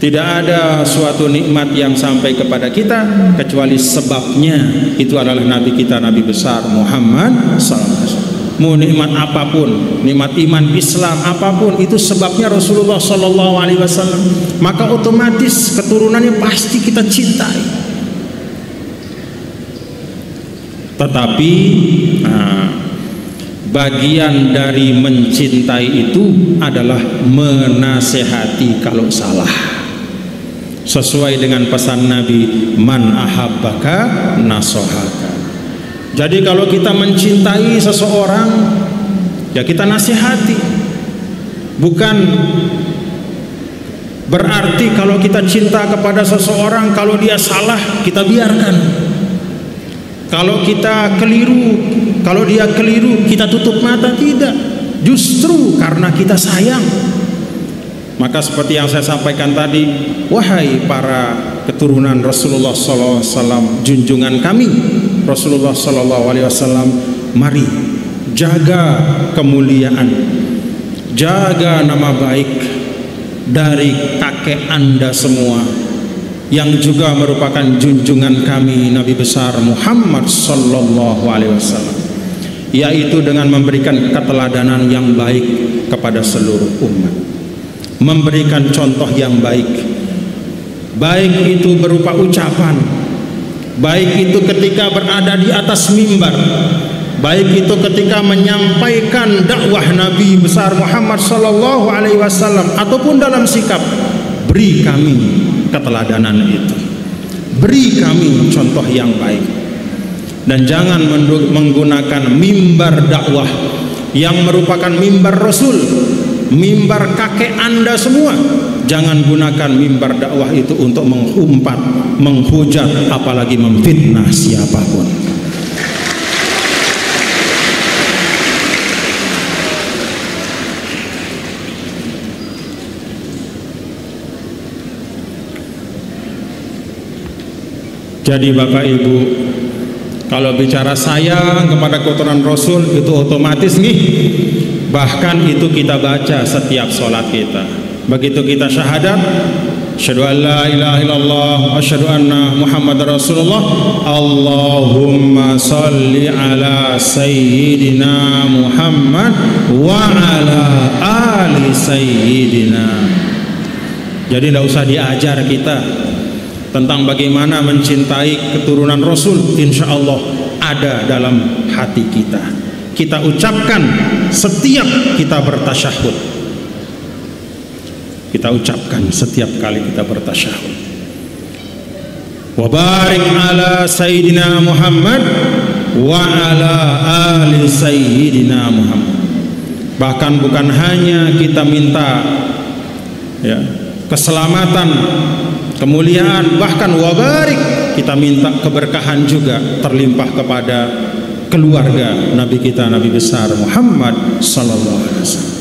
Tidak ada suatu nikmat yang sampai kepada kita kecuali sebabnya itu adalah Nabi kita, Nabi besar Muhammad sallallahu alaihi wasallam. Mau nikmat apapun, nikmat iman Islam apapun, itu sebabnya Rasulullah sallallahu alaihi wasallam. Maka otomatis keturunannya pasti kita cintai. Tetapi bagian dari mencintai itu adalah menasehati kalau salah, sesuai dengan pesan Nabi, man ahabbaka nasohaka. Jadi kalau kita mencintai seseorang, ya kita nasihati. Bukan berarti kalau kita cinta kepada seseorang, kalau dia salah kita biarkan. Kalau kita keliru, kalau dia keliru kita tutup mata, tidak. Justru karena kita sayang. Maka seperti yang saya sampaikan tadi, wahai para keturunan Rasulullah sallallahu alaihi wasallam, junjungan kami Rasulullah sallallahu alaihi wasallam, mari jaga kemuliaan, jaga nama baik dari kakek Anda semua yang juga merupakan junjungan kami Nabi besar Muhammad sallallahu alaihi wasallam, yaitu dengan memberikan keteladanan yang baik kepada seluruh umat, memberikan contoh yang baik, baik itu berupa ucapan, baik itu ketika berada di atas mimbar, baik itu ketika menyampaikan dakwah Nabi besar Muhammad sallallahu alaihi wasallam, ataupun dalam sikap. Beri kami keteladanan itu, beri kami contoh yang baik, dan jangan menggunakan mimbar dakwah yang merupakan mimbar Rasul, mimbar kakek Anda semua. jangan gunakan mimbar dakwah itu untuk mengumpat, menghujat, apalagi memfitnah siapapun. Jadi Bapak Ibu, kalau bicara sayang kepada keturunan Rasul itu otomatis nih, bahkan itu kita baca setiap sholat kita. Begitu kita syahadat, asyhadu an la ilaha illallah, asyhadu anna Muhammadar Rasulullah, Allahumma sholli ala sayyidina Muhammad wa ala ali sayyidina. Jadi tidak usah diajar kita tentang bagaimana mencintai keturunan Rasul, insya Allah ada dalam hati kita. Kita ucapkan setiap kita bertasyahud. Kita ucapkan setiap kali kita bertasyahud. Wa barik ala sayyidina Muhammad wa ala ali sayyidina Muhammad. Bahkan bukan hanya kita minta ya, keselamatan, kemuliaan, bahkan wabarik, kita minta keberkahan juga terlimpah kepada keluarga Nabi kita, Nabi besar Muhammad sallallahu alaihi wasallam.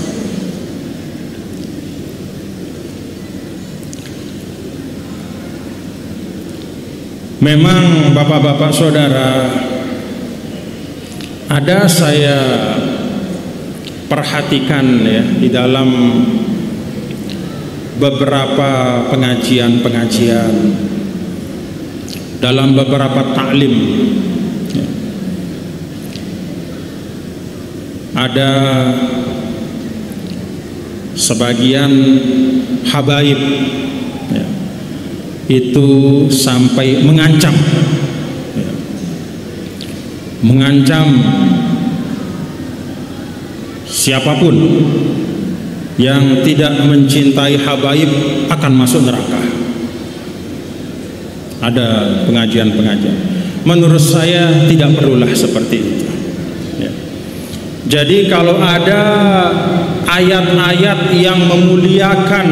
Memang bapak-bapak saudara, ada saya perhatikan ya di dalam beberapa pengajian-pengajian, dalam beberapa taklim, ada sebagian habaib ya, itu sampai mengancam ya, mengancam siapapun yang tidak mencintai habaib akan masuk neraka. Ada pengajian-pengajian. Menurut saya tidak perlulah seperti itu ya. Jadi kalau ada ayat-ayat yang memuliakan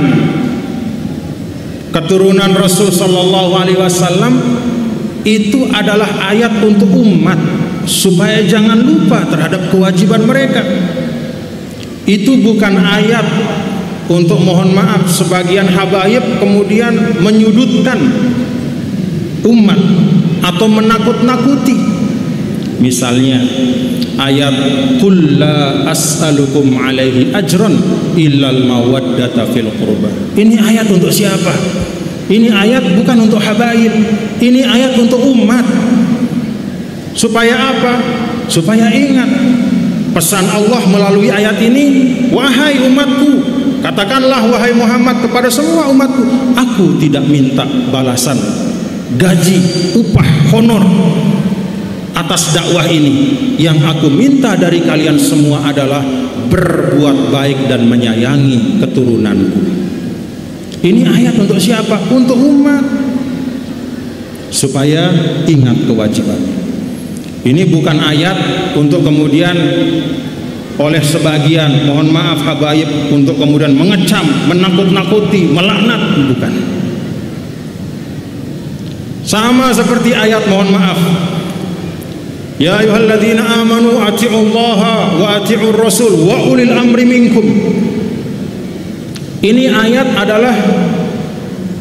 keturunan Rasul sallallahu alaihi wasallam, itu adalah ayat untuk umat supaya jangan lupa terhadap kewajiban mereka. Itu bukan ayat untuk, mohon maaf, sebagian habaib kemudian menyudutkan umat atau menakut-nakuti. Misalnya ayat qul la as'alukum alaihi ajran illal mawaddata fil qurba. Ini ayat untuk siapa? Ini ayat bukan untuk habaib, ini ayat untuk umat. Supaya apa? Supaya ingat pesan Allah melalui ayat ini, wahai umatku, katakanlah wahai Muhammad kepada semua umatku, aku tidak minta balasan, gaji, upah, honor atas dakwah ini. Yang aku minta dari kalian semua adalah berbuat baik dan menyayangi keturunanku. Ini ayat untuk siapa? Untuk umat, supaya ingat kewajiban. Ini bukan ayat untuk kemudian oleh sebagian, mohon maaf, habaib untuk kemudian mengecam, menakut-nakuti, melaknat, bukan. Sama seperti ayat, mohon maaf, ya ayyuhalladzina amanu ati'ullaha wa ati'ur rasul wa ulil amri minkum. Ini ayat adalah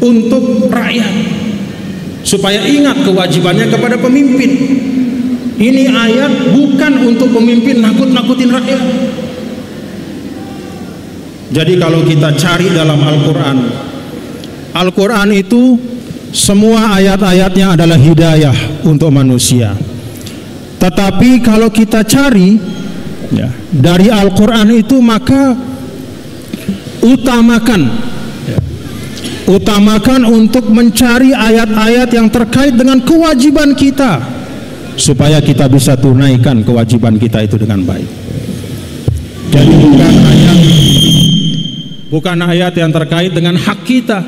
untuk rakyat supaya ingat kewajibannya kepada pemimpin. Ini ayat bukan untuk pemimpin nakut-nakutin rakyat. Jadi kalau kita cari dalam Al-Quran, Al-Quran itu semua ayat-ayatnya adalah hidayah untuk manusia. Tetapi kalau kita cari ya, dari Al-Quran itu, maka utamakan untuk mencari ayat-ayat yang terkait dengan kewajiban kita, supaya kita bisa tunaikan kewajiban kita itu dengan baik. Jadi bukan ayat yang terkait dengan hak kita.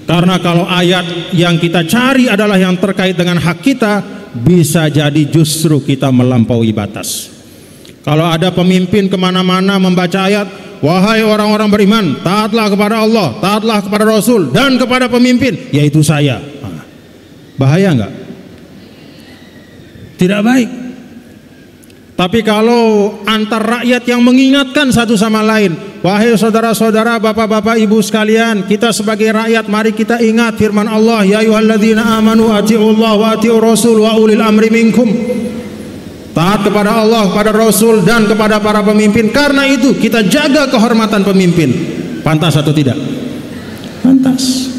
Karena kalau ayat yang kita cari adalah yang terkait dengan hak kita, bisa jadi justru kita melampaui batas. Kalau ada pemimpin kemana-mana membaca ayat, wahai orang-orang beriman, taatlah kepada Allah, taatlah kepada Rasul dan kepada pemimpin, yaitu saya. Bahaya enggak? Tidak baik. Tapi kalau antar rakyat yang mengingatkan satu sama lain, wahai saudara-saudara, bapak-bapak, ibu sekalian, kita sebagai rakyat mari kita ingat firman Allah, ya ayyuhalladzina amanu atiiullaha wa atiiur rasul wa ulil amri minkum. Taat kepada Allah, kepada Rasul dan kepada para pemimpin. Karena itu kita jaga kehormatan pemimpin. Pantas atau tidak? Pantas.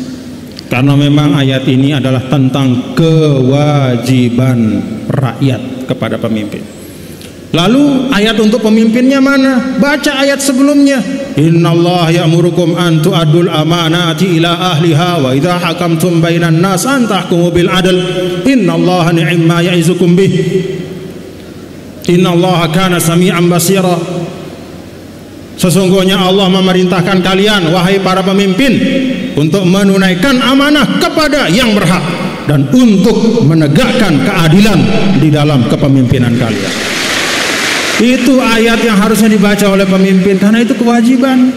Karena memang ayat ini adalah tentang kewajiban rakyat kepada pemimpin. Lalu ayat untuk pemimpinnya mana? Baca ayat sebelumnya. Innallaha ya'murukum an tu'addul amanati ila ahliha wa idza hakamtum bainan nas an tahkumu bil adl. Innallaha ni'ma ya'izukum bih. Innallaha kana sami'an basira. Sesungguhnya Allah memerintahkan kalian wahai para pemimpin untuk menunaikan amanah kepada yang berhak dan untuk menegakkan keadilan di dalam kepemimpinan kalian. Itu ayat yang harusnya dibaca oleh pemimpin karena itu kewajiban.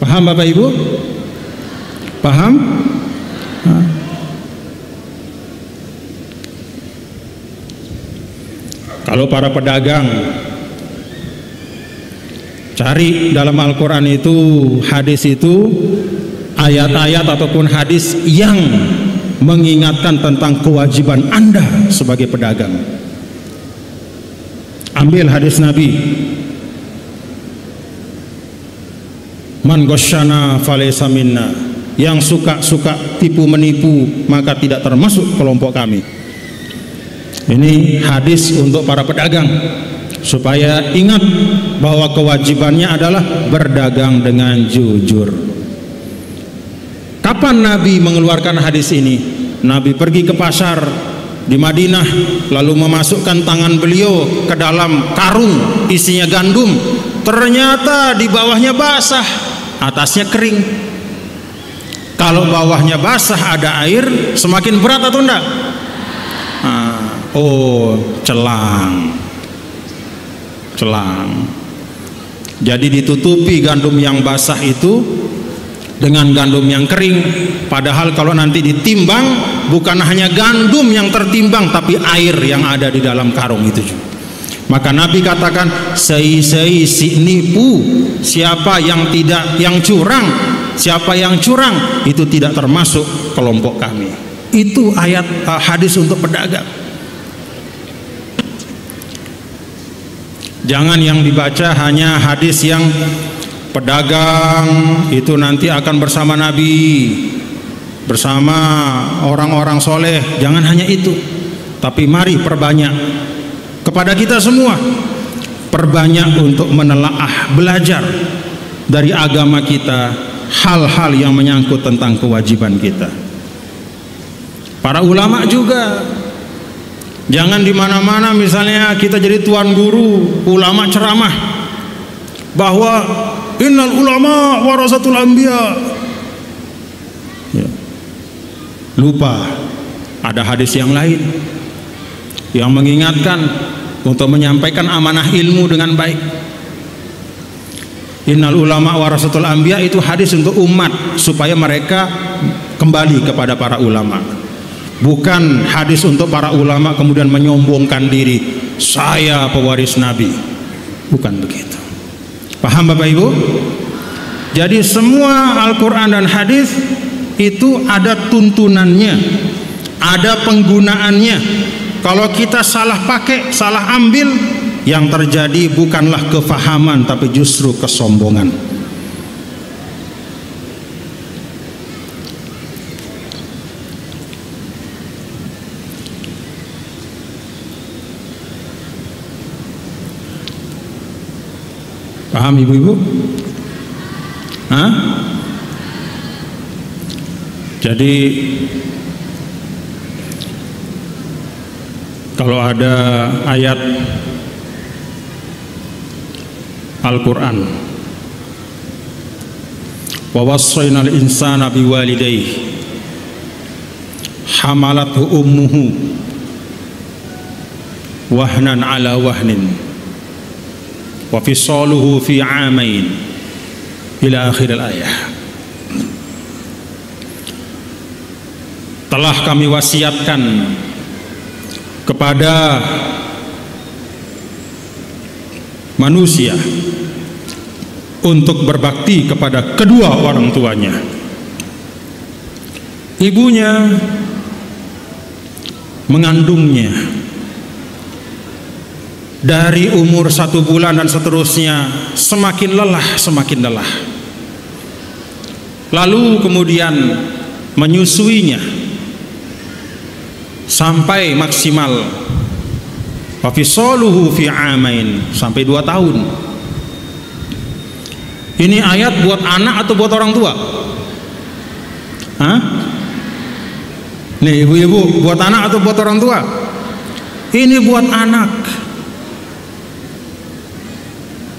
Paham Bapak Ibu? Paham? Kalau para pedagang cari dalam Al-Quran itu, hadis itu, ayat-ayat ataupun hadis yang mengingatkan tentang kewajiban Anda sebagai pedagang. Ambil hadis Nabi, man ghasyana falaysa minna, yang suka-suka tipu menipu maka tidak termasuk kelompok kami. Ini hadis untuk para pedagang supaya ingat bahwa kewajibannya adalah berdagang dengan jujur. Kapan Nabi mengeluarkan hadis ini? Nabi pergi ke pasar di Madinah, lalu memasukkan tangan beliau ke dalam karung isinya gandum. Ternyata di bawahnya basah, atasnya kering. Kalau bawahnya basah ada air, semakin berat atau enggak? Celang. Jadi ditutupi gandum yang basah itu dengan gandum yang kering. Padahal kalau nanti ditimbang, bukan hanya gandum yang tertimbang, tapi air yang ada di dalam karung itu juga. Maka Nabi katakan, sei-sei si nipu, siapa yang curang, siapa yang curang itu tidak termasuk kelompok kami. Itu ayat hadis untuk pedagang. Jangan yang dibaca hanya hadis yang pedagang itu nanti akan bersama Nabi, bersama orang-orang soleh. Jangan hanya itu, tapi mari perbanyak kepada kita semua, perbanyak untuk menelaah, belajar dari agama kita hal-hal yang menyangkut tentang kewajiban kita. Para ulama juga, jangan di mana-mana misalnya kita jadi tuan guru, ulama ceramah bahwa innal ulama warasatul anbiya. Lupa ada hadis yang lain yang mengingatkan untuk menyampaikan amanah ilmu dengan baik. Innal ulama warasatul anbiya itu hadis untuk umat supaya mereka kembali kepada para ulama. Bukan hadis untuk para ulama kemudian menyombongkan diri, saya pewaris Nabi. Bukan begitu. Paham Bapak Ibu? Jadi semua Al-Quran dan hadis itu ada tuntunannya, ada penggunaannya. Kalau kita salah pakai, salah ambil, yang terjadi bukanlah kefahaman tapi justru kesombongan. Paham ibu-ibu? Jadi kalau ada ayat Al-Quran, wa wassaynal insana biwalidayhi hamalathu ummuhu wahnan ala wahnin wa fisaluhu fi 'amain ila akhir al-ayah. Telah kami wasiatkan kepada manusia untuk berbakti kepada kedua orang tuanya. Ibunya mengandungnya dari umur 1 bulan dan seterusnya, semakin lelah. Lalu kemudian menyusuinya sampai maksimal wa fisaluhu fi 'amain, sampai 2 tahun. Ini ayat buat anak atau buat orang tua? Hah? Nih ibu-ibu, buat anak atau buat orang tua? Ini buat anak.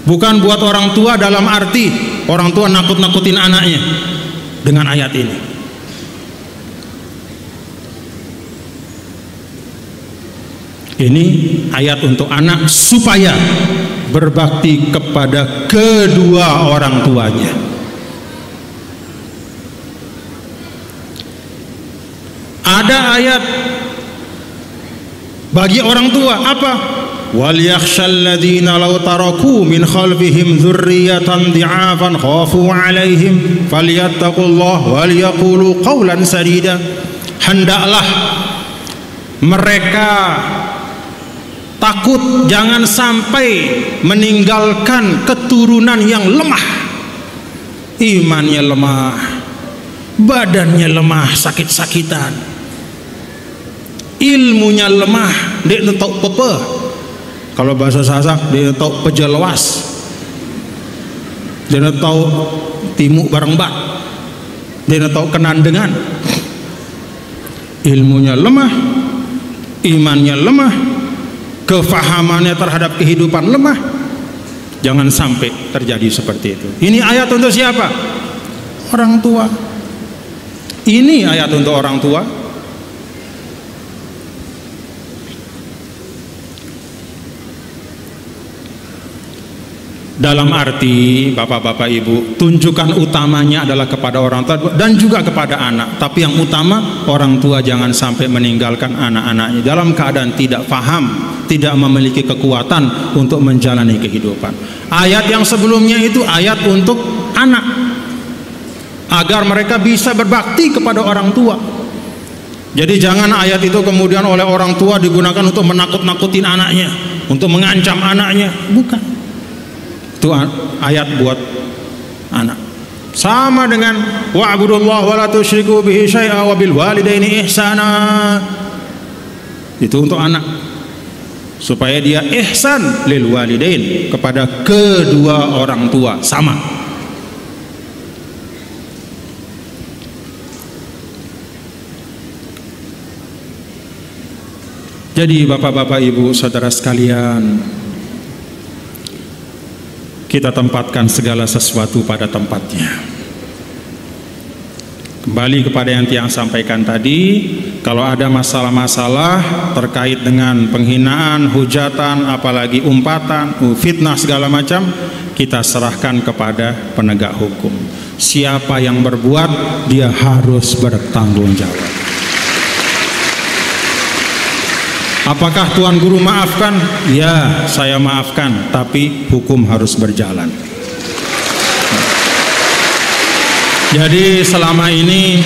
Bukan buat orang tua dalam arti orang tua nakut-nakutin anaknya dengan ayat ini. Ini ayat untuk anak supaya berbakti kepada kedua orang tuanya. Ada ayat bagi orang tua apa? Wal yakhshal ladzina law taraku min khalfihim dzurriyyatan dhi'afan khafu 'alaihim falyattaqullaha wal yaqulu qawlan sadida. Hendaklah mereka takut jangan sampai meninggalkan keturunan yang lemah, imannya lemah, badannya lemah, sakit-sakitan, ilmunya lemah, dia tahu pepe, kalau bahasa Sasak dia tahu pejelwas, dia tahu timu bareng bat, dia tahu kenandengan, ilmunya lemah, imannya lemah, kefahamannya terhadap kehidupan lemah. Jangan sampai terjadi seperti itu. Ini ayat untuk siapa? Orang tua. Ini ayat untuk orang tua. Dalam arti bapak-bapak ibu, tunjukkan utamanya adalah kepada orang tua dan juga kepada anak. Tapi yang utama, orang tua jangan sampai meninggalkan anak-anaknya dalam keadaan tidak paham, tidak memiliki kekuatan untuk menjalani kehidupan. Ayat yang sebelumnya itu ayat untuk anak, agar mereka bisa berbakti kepada orang tua. Jadi jangan ayat itu kemudian oleh orang tua digunakan untuk menakut-nakutin anaknya, untuk mengancam anaknya. Bukan. Itu ayat buat anak. Sama dengan wa'budullaha wa la tusyriku bihi syai'a wa bil walidaini ihsana. Itu untuk anak, supaya dia ihsan lil walidain, kepada kedua orang tua sama. Jadi bapak-bapak ibu saudara sekalian, kita tempatkan segala sesuatu pada tempatnya. Kembali kepada yang Tiang sampaikan tadi, kalau ada masalah-masalah terkait dengan penghinaan, hujatan, apalagi umpatan, fitnah segala macam, kita serahkan kepada penegak hukum. Siapa yang berbuat, dia harus bertanggung jawab. Apakah Tuan Guru maafkan? Ya, saya maafkan, tapi hukum harus berjalan. Jadi selama ini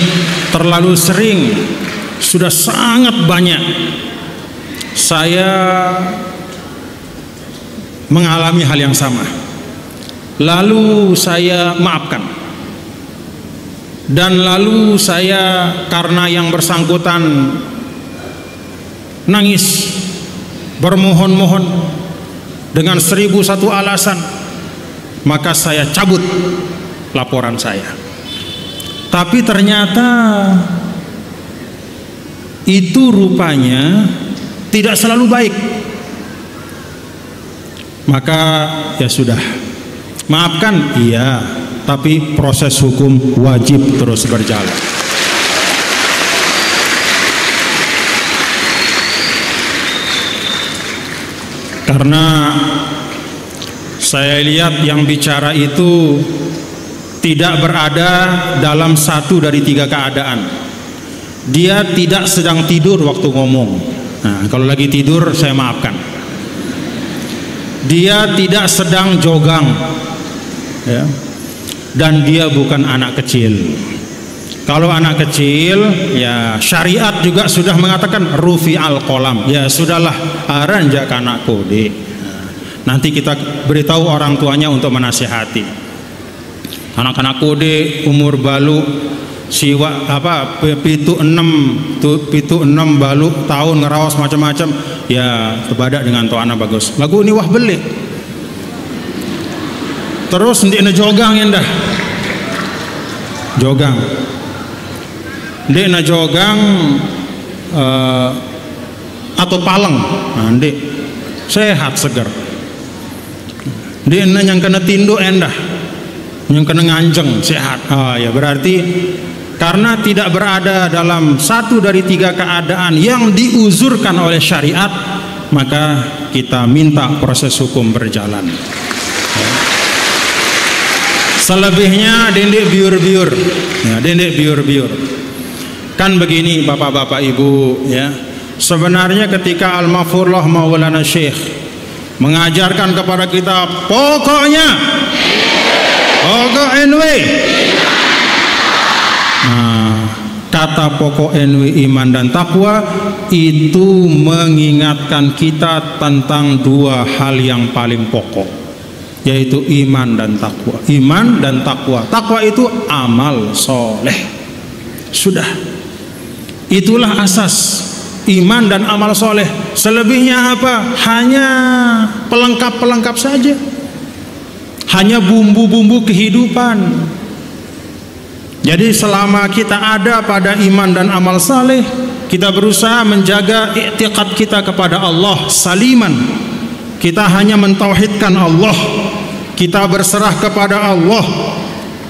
terlalu sering, sudah sangat banyak saya mengalami hal yang sama. Lalu saya maafkan. Dan lalu saya, karena yang bersangkutan nangis, bermohon-mohon dengan 1001 alasan, maka saya cabut laporan saya. Tapi ternyata itu rupanya tidak selalu baik. Maka ya sudah, maafkan, iya, tapi proses hukum wajib terus berjalan. Karena Saya lihat yang bicara itu tidak berada dalam satu dari tiga keadaan. Dia tidak sedang tidur waktu ngomong. Nah, kalau lagi tidur saya maafkan. Dia tidak sedang jogang, ya. Dan dia bukan anak kecil. Kalau anak kecil, ya syariat juga sudah mengatakan rufi al-qalam. Ya sudahlah, aranjak anak kode. Nanti kita beritahu orang tuanya untuk menasihati. Anak-anak kode umur balu siwa apa pitu 6 balu tahun ngerawas macam-macam, ya terbadak dengan tuh anak bagus. Lagu ini wah beli. Terus ndekna jogang ya dah. Jogang. Ndekna jogang atau paleng. Nah, ndek sehat segar. Ndekna yang kena tindu endah. Yang kena nganjeng sehat. Ya berarti karena tidak berada dalam satu dari tiga keadaan yang diuzurkan oleh syariat, maka kita minta proses hukum berjalan. Selebihnya dendek biur-biur, ya, dendek biur-biur. Kan begini bapak-bapak ibu, ya. Sebenarnya ketika Al-Mafurullah Maulana Syekh mengajarkan kepada kita pokoknya pokok NW. Nah, kata pokok NW iman dan takwa itu mengingatkan kita tentang dua hal yang paling pokok, yaitu iman dan takwa. Iman dan takwa. Takwa itu amal soleh. Sudah. Itulah asas iman dan amal soleh. Selebihnya apa? Hanya pelengkap-pelengkap saja. Hanya bumbu-bumbu kehidupan. Jadi selama kita ada pada iman dan amal saleh, kita berusaha menjaga i'tiqad kita kepada Allah saliman. Kita hanya mentauhidkan Allah, kita berserah kepada Allah,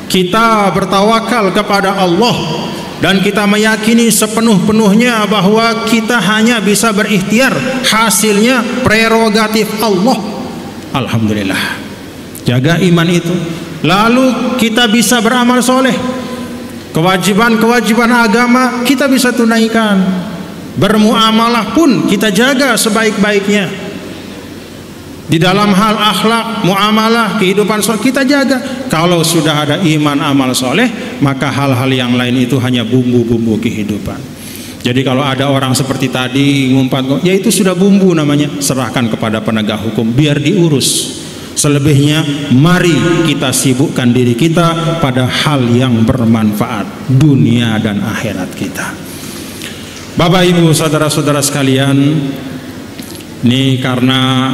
kita bertawakal kepada Allah, dan kita meyakini sepenuh-penuhnya bahwa kita hanya bisa berikhtiar, hasilnya prerogatif Allah. Alhamdulillah. Jaga iman itu, lalu kita bisa beramal soleh. Kewajiban-kewajiban agama kita bisa tunaikan. Bermuamalah pun kita jaga sebaik-baiknya. Di dalam hal akhlak, muamalah, kehidupan soleh kita jaga. Kalau sudah ada iman amal soleh, maka hal-hal yang lain itu hanya bumbu-bumbu kehidupan. Jadi kalau ada orang seperti tadi ngumpat, ya itu sudah bumbu namanya. Serahkan kepada penegak hukum biar diurus. Selebihnya mari kita sibukkan diri kita pada hal yang bermanfaat dunia dan akhirat kita. Bapak ibu saudara-saudara sekalian, ini karena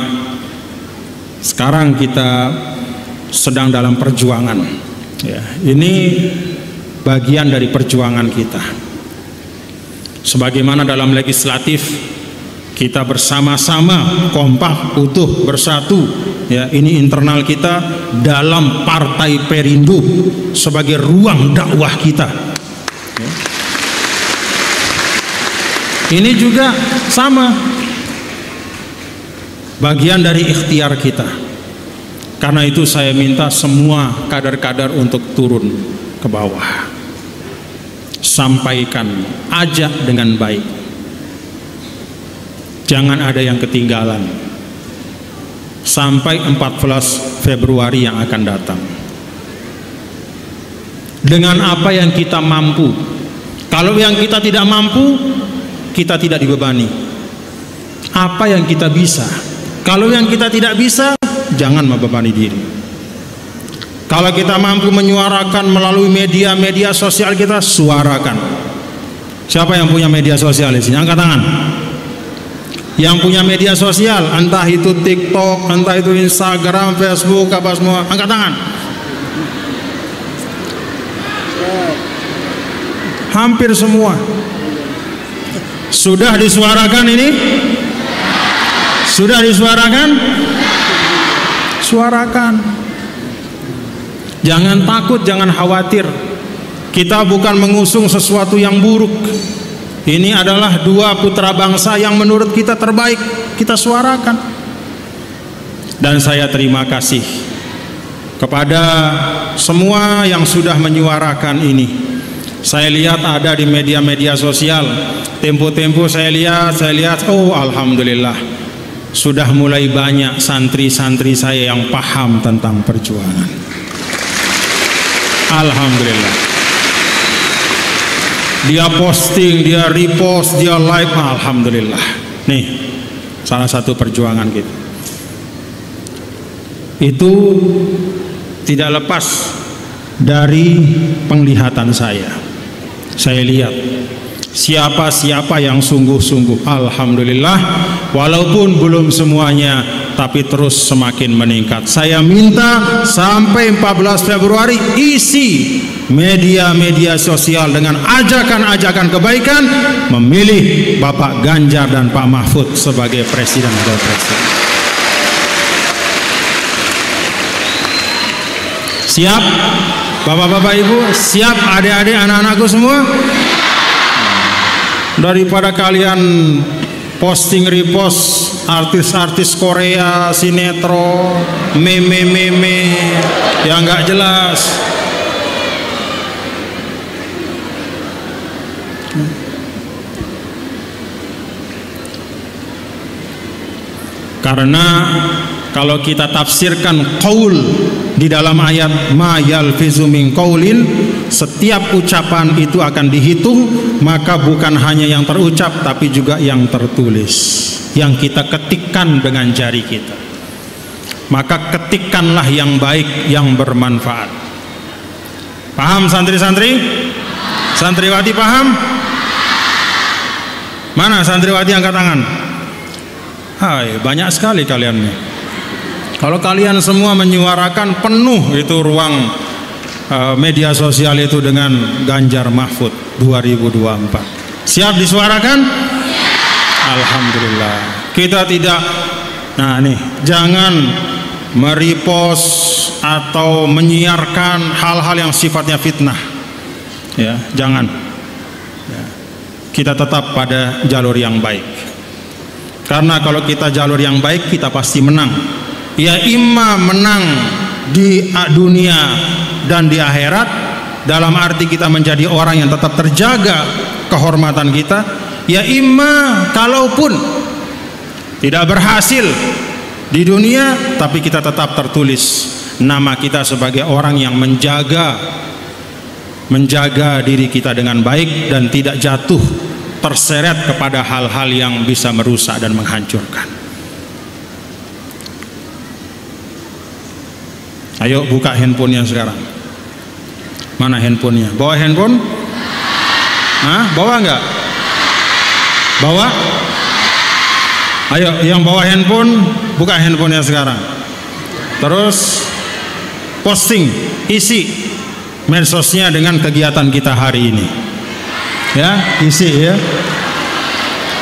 sekarang kita sedang dalam perjuangan, ya, ini bagian dari perjuangan kita. Sebagaimana dalam legislatif kita bersama-sama kompak utuh bersatu, ya, ini internal kita dalam Partai Perindo sebagai ruang dakwah kita, ya. Ini juga sama, bagian dari ikhtiar kita. Karena itu saya minta semua kader-kader untuk turun ke bawah, sampaikan, ajak dengan baik. Jangan ada yang ketinggalan sampai 14 Februari yang akan datang. Dengan apa yang kita mampu. Kalau yang kita tidak mampu, kita tidak dibebani. Apa yang kita bisa. Kalau yang kita tidak bisa, jangan membebani diri. Kalau kita mampu menyuarakan melalui media-media sosial kita, suarakan. Siapa yang punya media sosial di sini? Angkat tangan. Yang punya media sosial, entah itu TikTok, entah itu Instagram, Facebook, apa semua, angkat tangan. Hampir semua. Sudah disuarakan ini? Sudah disuarakan? Suarakan. Jangan takut, jangan khawatir. Kita bukan mengusung sesuatu yang buruk. Ini adalah dua putra bangsa yang menurut kita terbaik. Kita suarakan. Dan saya terima kasih kepada semua yang sudah menyuarakan ini. Saya lihat ada di media-media sosial. Tempo-tempo saya lihat, oh alhamdulillah, sudah mulai banyak santri-santri saya yang paham tentang perjuangan. Alhamdulillah. Dia posting, dia repost, dia like, alhamdulillah. Nih, salah satu perjuangan kita. Itu tidak lepas dari penglihatan saya. Saya lihat siapa-siapa yang sungguh-sungguh, alhamdulillah, walaupun belum semuanya, tapi terus semakin meningkat. Saya minta sampai 14 Februari isi media-media sosial dengan ajakan-ajakan kebaikan, memilih Bapak Ganjar dan Pak Mahfud sebagai presiden atau presiden. Siap Bapak-bapak Ibu, siap adik-adik anak-anakku semua? Daripada kalian posting repost artis-artis Korea, sinetron, meme-meme yang nggak jelas. Karena kalau kita tafsirkan qaul di dalam ayat ma yalfizu min qaulin, setiap ucapan itu akan dihitung, maka bukan hanya yang terucap tapi juga yang tertulis, yang kita ketikkan dengan jari kita. Maka ketikkanlah yang baik, yang bermanfaat. Paham santri-santri? Santriwati paham? Mana santriwati angkat tangan? Hai, banyak sekali kalian nih. Kalau kalian semua menyuarakan, penuh itu ruang media sosial itu dengan Ganjar Mahfud 2024. Siap disuarakan? Alhamdulillah. Kita tidak, nah nih, jangan merepost atau menyiarkan hal-hal yang sifatnya fitnah. Ya, jangan. Ya. Kita tetap pada jalur yang baik. Karena kalau kita jalur yang baik, kita pasti menang. Ya, imma menang di dunia dan di akhirat, dalam arti kita menjadi orang yang tetap terjaga kehormatan kita. Ya, imma kalaupun tidak berhasil di dunia, tapi kita tetap tertulis nama kita sebagai orang yang menjaga diri kita dengan baik dan tidak jatuh terseret kepada hal-hal yang bisa merusak dan menghancurkan. Ayo buka handphonenya sekarang. Mana handphonenya? Bawa handphone? Hah? Bawa enggak? Bawa? Ayo yang bawa handphone, buka handphonenya sekarang. Terus posting, isi medsosnya dengan kegiatan kita hari ini. Ya, isi ya.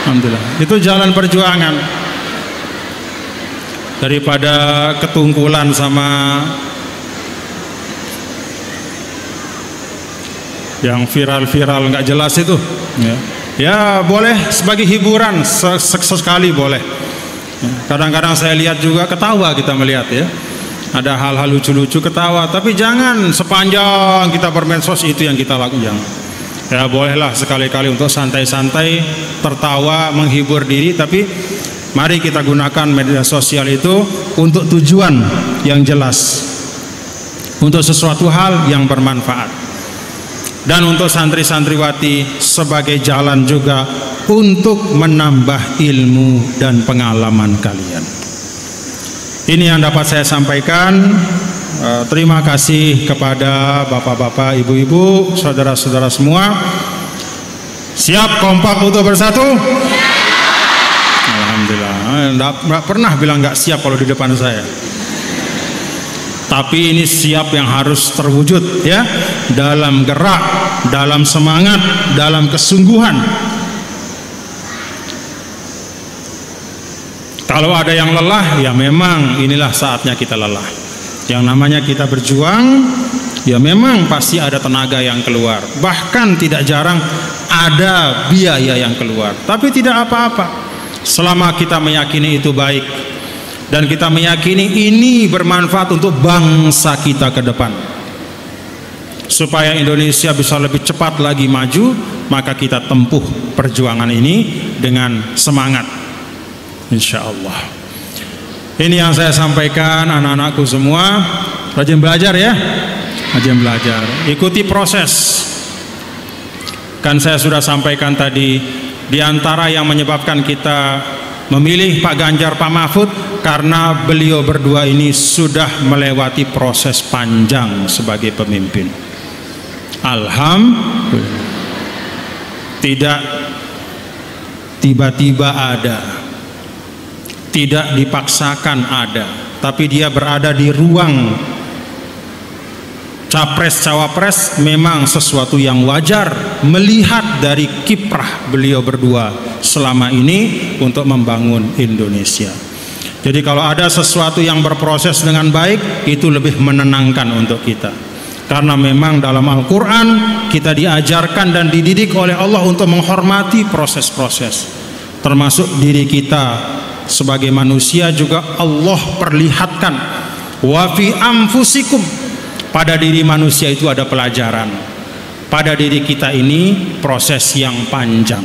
Alhamdulillah. Itu jalan perjuangan. Daripada ketungkulan sama yang viral-viral nggak jelas itu, ya boleh sebagai hiburan sesekali boleh. Kadang-kadang saya lihat juga ketawa, kita melihat ya, ada hal-hal lucu-lucu ketawa, tapi jangan sepanjang kita bermedsos itu yang kita lakukan. Ya bolehlah sekali-kali untuk santai-santai, tertawa, menghibur diri, tapi mari kita gunakan media sosial itu untuk tujuan yang jelas, untuk sesuatu hal yang bermanfaat. Dan untuk santri-santriwati sebagai jalan juga untuk menambah ilmu dan pengalaman kalian. Ini yang dapat saya sampaikan. Terima kasih kepada bapak-bapak, ibu-ibu, saudara-saudara semua. Siap kompak untuk bersatu? Alhamdulillah. Nggak pernah bilang nggak siap kalau di depan saya. Tapi ini siap yang harus terwujud ya, dalam gerak, dalam semangat, dalam kesungguhan. Kalau ada yang lelah, ya memang inilah saatnya kita lelah. Yang namanya kita berjuang, ya memang pasti ada tenaga yang keluar. Bahkan tidak jarang ada biaya yang keluar. Tapi tidak apa-apa, selama kita meyakini itu baik. dan kita meyakini ini bermanfaat untuk bangsa kita ke depan. Supaya Indonesia bisa lebih cepat lagi maju, maka kita tempuh perjuangan ini dengan semangat, insya Allah. Ini yang saya sampaikan, anak-anakku semua. Rajin belajar ya, rajin belajar, ikuti proses. Kan saya sudah sampaikan tadi, di antara yang menyebabkan kita memilih Pak Ganjar, Pak Mahfud, karena beliau berdua ini sudah melewati proses panjang sebagai pemimpin. Alhamdulillah. Tidak tiba-tiba ada, tidak dipaksakan ada, tapi dia berada di ruang capres-cawapres memang sesuatu yang wajar melihat dari kiprah beliau berdua selama ini untuk membangun Indonesia. Jadi kalau ada sesuatu yang berproses dengan baik, itu lebih menenangkan untuk kita. Karena memang dalam Al-Quran kita diajarkan dan dididik oleh Allah untuk menghormati proses-proses, termasuk diri kita sebagai manusia juga Allah perlihatkan, wa fi anfusikum, pada diri manusia itu ada pelajaran. Pada diri kita ini proses yang panjang,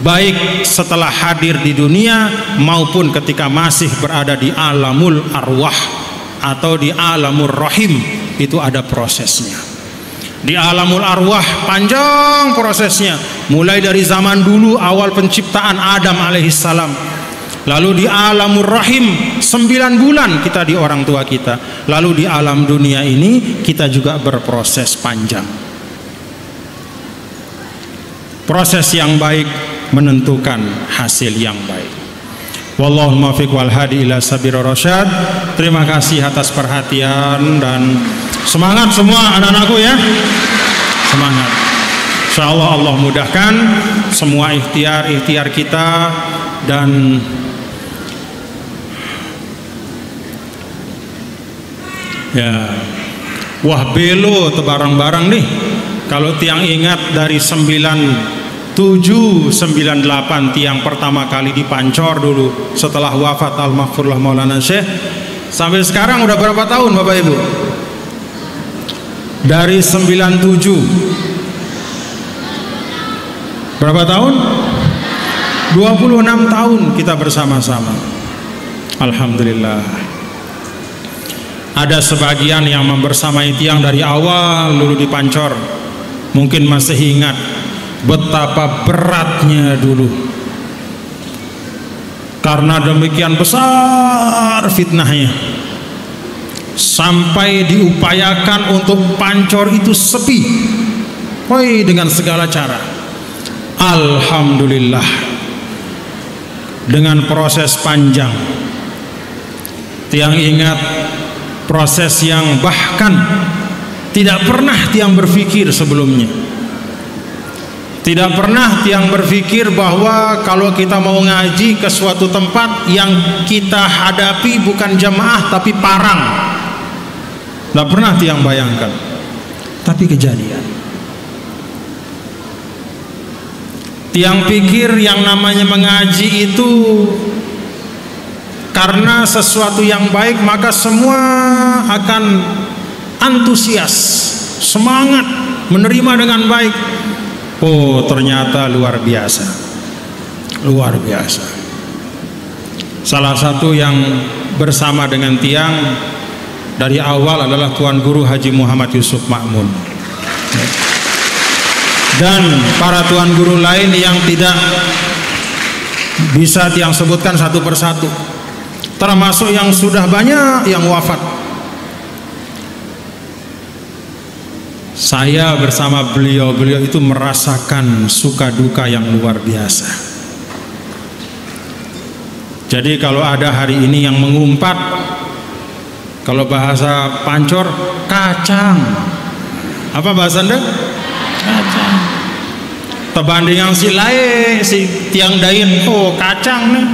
baik setelah hadir di dunia maupun ketika masih berada di alamul arwah atau di alamul rahim, itu ada prosesnya. Di alamul arwah panjang prosesnya, mulai dari zaman dulu awal penciptaan Adam alaihissalam. Lalu di alamul rahim 9 bulan kita di orang tua kita. Lalu di alam dunia ini kita juga berproses panjang. Proses yang baik menentukan hasil yang baik. Wallahul muwaffiq wal hadi ila sabirur rasyad. Terima kasih atas perhatian dan semangat semua anak-anakku ya. Semangat. Insyaallah Allah mudahkan semua ikhtiar kita dan ya. Wah belo tebarang-barang nih. Kalau tiang ingat dari 9798 tiang pertama kali di Pancor dulu setelah wafat Al-Mahfurullah Maulana Syekh, sampai sekarang udah berapa tahun Bapak Ibu? Dari 97 berapa tahun? 26 tahun kita bersama-sama. Alhamdulillah. Ada sebagian yang membersamai tiang dari awal dulu di Pancor, mungkin masih ingat betapa beratnya dulu, karena demikian besar fitnahnya sampai diupayakan untuk Pancor itu sepi, dengan segala cara. Alhamdulillah, dengan proses panjang, tiang ingat proses yang bahkan tidak pernah tiang berpikir sebelumnya. Tidak pernah tiang berpikir bahwa kalau kita mau ngaji ke suatu tempat yang kita hadapi bukan jamaah tapi parang. Tidak pernah tiang bayangkan, tapi kejadian. Tiang pikir yang namanya mengaji itu karena sesuatu yang baik maka semua akan antusias, semangat, menerima dengan baik. Oh ternyata luar biasa, luar biasa. Salah satu yang bersama dengan tiang dari awal adalah Tuan Guru Haji Muhammad Yusuf Ma'mun, dan para Tuan Guru lain yang tidak bisa tiang sebutkan satu persatu, termasuk yang sudah banyak yang wafat. Saya bersama beliau itu merasakan suka duka yang luar biasa. Jadi kalau ada hari ini yang mengumpat, kalau bahasa Pancor kacang, apa bahasa Anda? Kacang. Tebanding yang si lae, si tiang dain, oh kacang nih.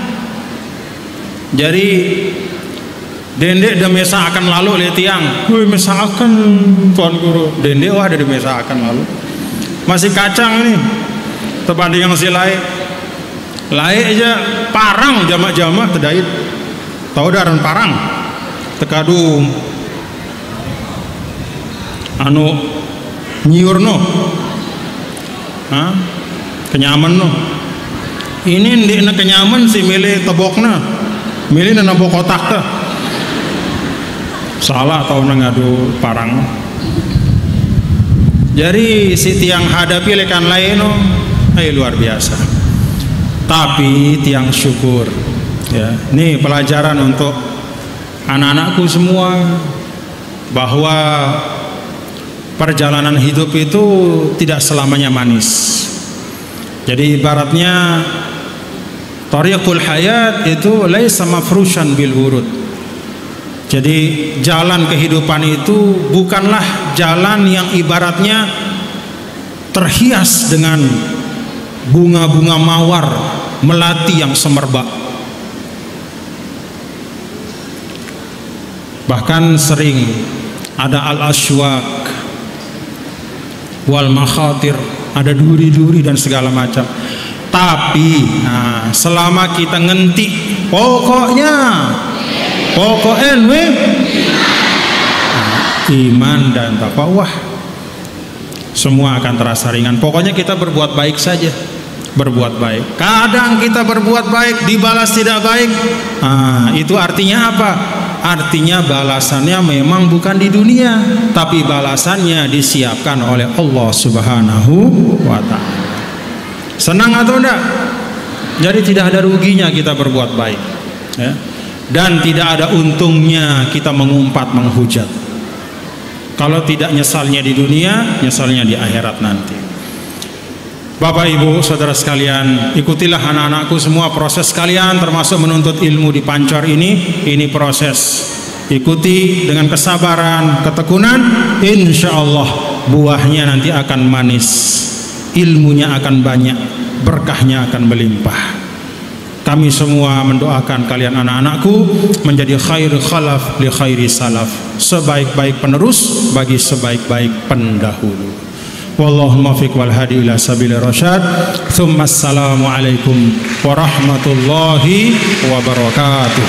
Jadi dendek de mesa akan lalu oleh tiang. Wih mesa akan Tuan Guru. Dendek wah ada di mesa akan lalu. Masih kacang nih. Tebanding yang si lae. Lae aja parang jamak-jamak tedait. tahu daran parang tekadu anu nyiurno kenyaman no ini ndekna kenyaman si milih tebokna milih na nabok kotak ta salah tahu na ngadu parang jadi si tiang hadapi lekan lain no luar biasa tapi tiang syukur ya. Ini pelajaran untuk anak-anakku semua bahwa perjalanan hidup itu tidak selamanya manis. Jadi ibaratnya tariqul hayat itu laisa mafrushan bil wurud. Jadi jalan kehidupan itu bukanlah jalan yang ibaratnya terhias dengan bunga-bunga mawar melati yang semerbak. Bahkan sering ada al-aswaq wal makhatir, ada duri-duri dan segala macam. Tapi selama kita ngentik pokoknya iman dan takwa, semua akan terasa ringan. Pokoknya kita berbuat baik saja, berbuat baik. Kadang kita berbuat baik dibalas tidak baik, itu artinya apa? Artinya balasannya memang bukan di dunia, tapi balasannya disiapkan oleh Allah Subhanahu wa ta'ala. Senang atau enggak? Jadi tidak ada ruginya kita berbuat baik ya. Dan tidak ada untungnya kita mengumpat menghujat. Kalau tidak nyesalnya di dunia, nyesalnya di akhirat nanti. Bapak Ibu saudara sekalian, ikutilah anak-anakku semua proses kalian termasuk menuntut ilmu di Pancor ini proses. Ikuti dengan kesabaran, ketekunan, insya Allah buahnya nanti akan manis, ilmunya akan banyak, berkahnya akan melimpah. Kami semua mendoakan kalian anak-anakku menjadi khair khalaf li khairi salaf, sebaik-baik penerus bagi sebaik-baik pendahulu. Wallahu muwaffiq wal hadi ila sabilir rasyad. Tsumma assalamu alaikum warahmatullahi wabarakatuh.